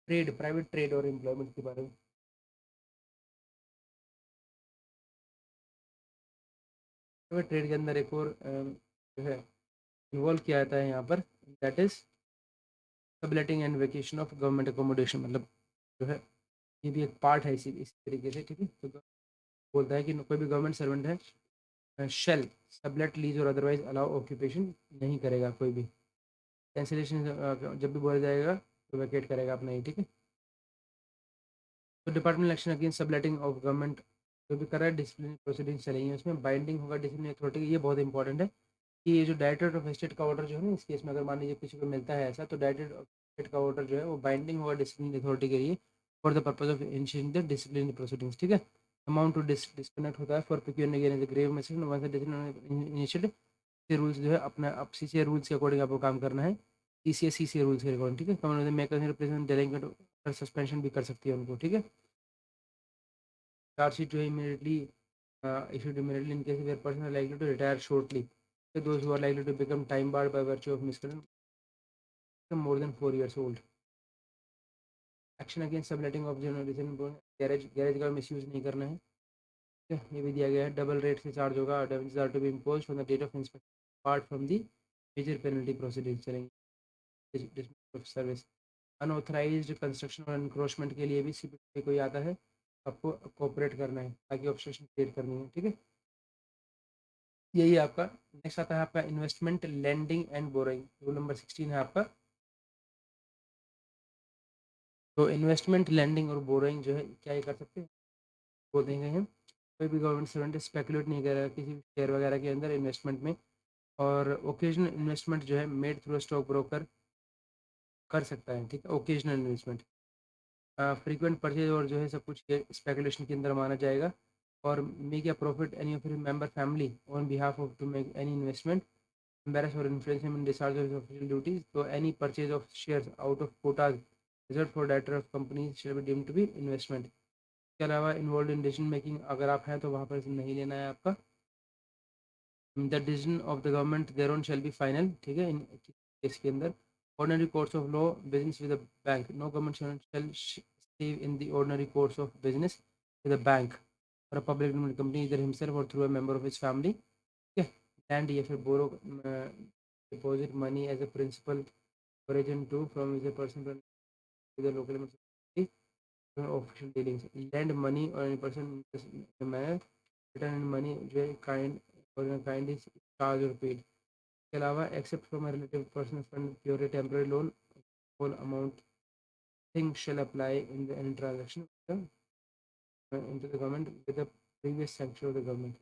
trade, private trade और एम्प्लॉयमेंट के बारे में। प्राइवेट ट्रेड के अंदर एक और जो है इन्वॉल्व किया जाता है यहाँ पर, that is subletting and vacation of government accommodation, मतलब जो है ये भी एक पार्ट है इसी तरीके से। ठीक है, तो बोलता है कि कोई भी गवर्नमेंट सर्वेंट है शेल सबलेट लीज और अदरवाइज अलाउ ऑक्यूपेशन नहीं करेगा कोई भी, कैंसिलेशन जब भी बोला जाएगा तो वैकेट करेगा अपना ही। ठीक है, तो department election against subletting of government जो भी कर रहा है, डिसिप्लिन प्रोसीडिंग्स चलेंगी उसमें, बाइंडिंग होगा डिसिप्लिन अथॉरिटी, ये बहुत इंपॉर्टेंट है कि ये जो डायरेक्टर ऑफ स्टेट का ऑर्डर जो है ना, इस केस में अगर मान लीजिए किसी को मिलता है ऐसा, तो डायरेक्टर ऑफ स्टेट का ऑर्डर जो है वो बाइंडिंग होगा डिसिप्लिन अथॉरिटी के लिए for the purpose of initiating the discipline proceedings. ठीक है, अमाउंट टू डिस्कनेक्ट होता है for procuring against the grave mistake once the discipline initiated, से रूल्स जो है अपना अब सीसीए रूल्स के अकॉर्डिंग आपको काम करना है, सीसीए रूल्स के अकॉर्डिंग। ठीक है, कमेंट मेकर रिप्रेजेंट डेलिंक्वेंट सस्पेंशन भी कर सकती है उनको। ठीक है, चार्जशीट जो है immediately issued immediately in case where person are likely to retire shortly. So those who are likely to become time barred by virtue of misconduct more than 4 years old. Action against subletting of generation garage का misuse नहीं करना है। ठीक है, ये भी दिया गया है, डबल रेट से चार्ज होगा, damages are to be imposed from the date of inspection apart from the major penalty proceedings चलेंगे। dismissal of service, unauthorised construction और एनक्रोचमेंट के लिए भी सीपीटी कोई आता है, आपको कोऑपरेट करना है ताकि ऑब्स्ट्रक्शन क्रिएट करनी है। ठीक है, यही आपका नेक्स्ट आता है आपका investment lending and borrowing, rule number 16 है आपका। तो इन्वेस्टमेंट, लैंडिंग और बोरोइंग जो है क्या ये कर सकते हैं, वो देंगे हम। कोई भी गवर्नमेंट सर्वेंट स्पेकुलेट नहीं करेगा किसी शेयर वगैरह के अंदर इन्वेस्टमेंट में। और ओकेजनल इन्वेस्टमेंट जो है मेड थ्रू स्टॉक ब्रोकर कर सकता है, ठीक है, ओकेजनल इन्वेस्टमेंट। फ्रीक्वेंट परचेज और जो है सब कुछ ये स्पेकुलेशन के अंदर माना जाएगा। और make a profit any of member family on behalf of to make any investment, embarrass or influence him in discharge of his official duties, so any purchase of shares out of quotas reserved for director of companies shall be deemed to be investment। इसके अलावा involve in decision making अगर आप हैं तो वहाँ पर नहीं लेना है आपका। The decision of the government there on shall be final, ठीक है, इन केस के अंदर। Ordinary course of law business with a bank, no government shall save in the ordinary course of business with a bank और a public limited company either himself और through a member of his family, ठीक है। Lend या फिर borrow deposit money as a principal origin to from is a person to the local municipality official dealings, lend money or any person in a manner, return in money जो है kind or in a kind is charged or paid। इसके अलावा except from a relative person fund pure temporary loan, whole amount thing shall apply in the any transaction into the government with the previous sanction of the government।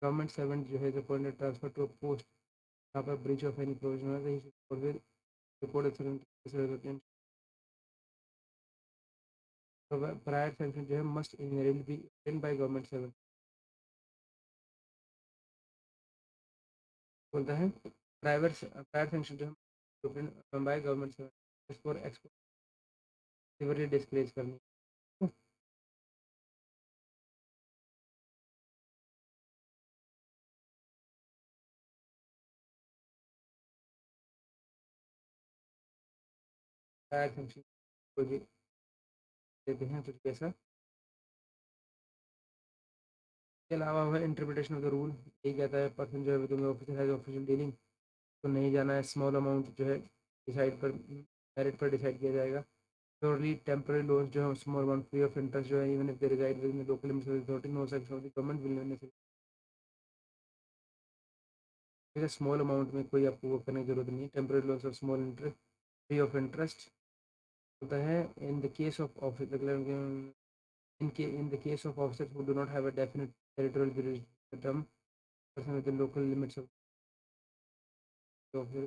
Government servant जो है appointed transfer to a post यहाँ पर breach of any provision है तो he should always report a certain prior sanction जो है must invariably be obtained by government servant। बोलता है प्राइवेट प्रायर सेंक्शन जो है by government servant for export discourage करनी। प्रायर सेंक्शन कोई भी देते हैं कुछ पैसा। इसके अलावा वह इंटरप्रिटेशन ऑफ द रूल यही कहता है पर्सन जो है with officer has official dealing तो नहीं जाना है। स्मॉल अमाउंट जो है डिसाइड पर मेरिट पर डिसाइड किया जाएगा। प्योरली टेम्पररी लोन्स जो है small amount free of interest जो है even if they resided with in the local limited authority no section of the government will necessary. Small amount में कोई आपको वो करने की जरूरत नहीं है। Temporary loans of small interest free of interest होता है in the case of office in the case of officers who do not have a definite territorial jurisdiction term person within local limits of the officer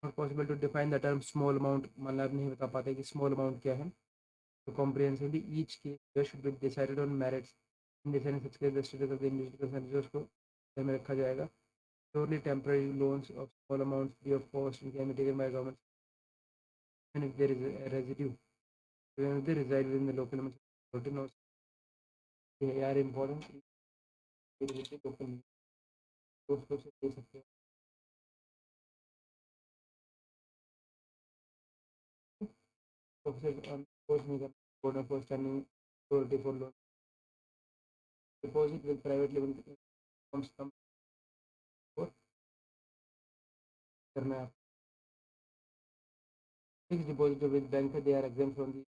not possible to define the term small amount मतलब नहीं बता पाते कि small amount क्या है। तो comprehensively each case should be decided on merits in deciding such case the status of the individual concerned उसको ध्यान में रखा जाएगा। purely temporary loans of small amounts free of cost and can be taken by government and if there is a residue when they reside within the local limits of the authority they are important local दोस्तों से दे सकते हैं। सबसे course नहीं करना board of standing authority for loan deposit with private level कम करना है। Fix deposit with bank they are exempt from the.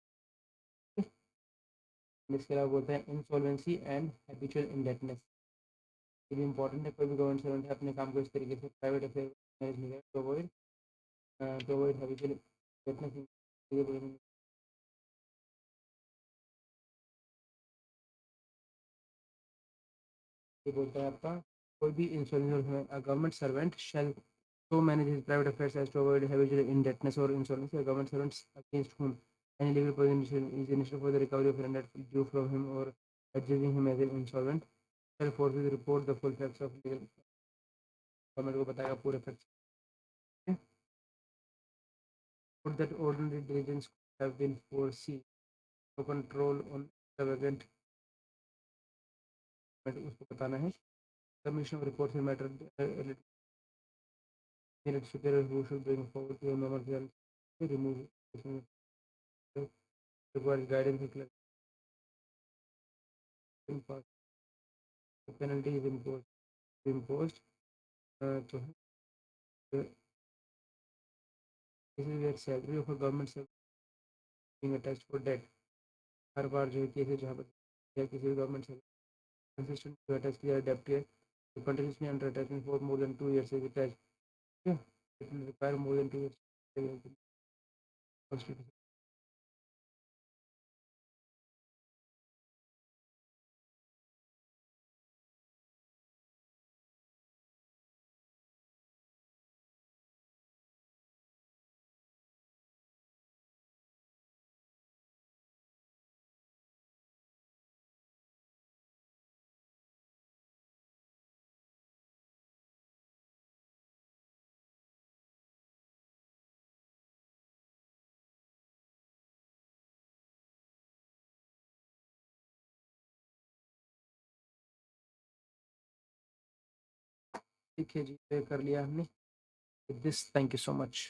इसके अलावा बोलते हैं इंसॉल्वेंसी एंड हैबिचुअल इंडेटनेस, ये भी इंपॉर्टेंट है। कोई भी गवर्नमेंट सर्वेंट है अपने काम को इस तरीके से प्राइवेट अफेयर मैनेज नहीं करें टू अवॉइड हैबिचुअल इंडेटनेस। ये बोलता है आपका कोई भी insurance government servant shall so manage his private affairs as to avoid habitual indebtedness or insolvency. A government servant against whom any legal position is initiated for the recovery of a debt due from him or adjudging him as an insolvent shall forthwith report the full facts of legal government को बताएगा पूरे facts. Would that ordinary diligence could have been foreseen to control on extravagant उसको बताना है। Submission of reports in matter related superior who should bring forward to a memorial to remove required guidance and clarification. The penalty is imposed तो this is where salary of a government servant being attached for debt। हर बार जो है cases जहाँ पर या किसी भी government service consistent जो attach किया है डेप्ट है तो continuously under attachment for more than 2 years is attached, it will require more than 2 years ठीक है जी, पे कर लिया हमने। This thank you so much.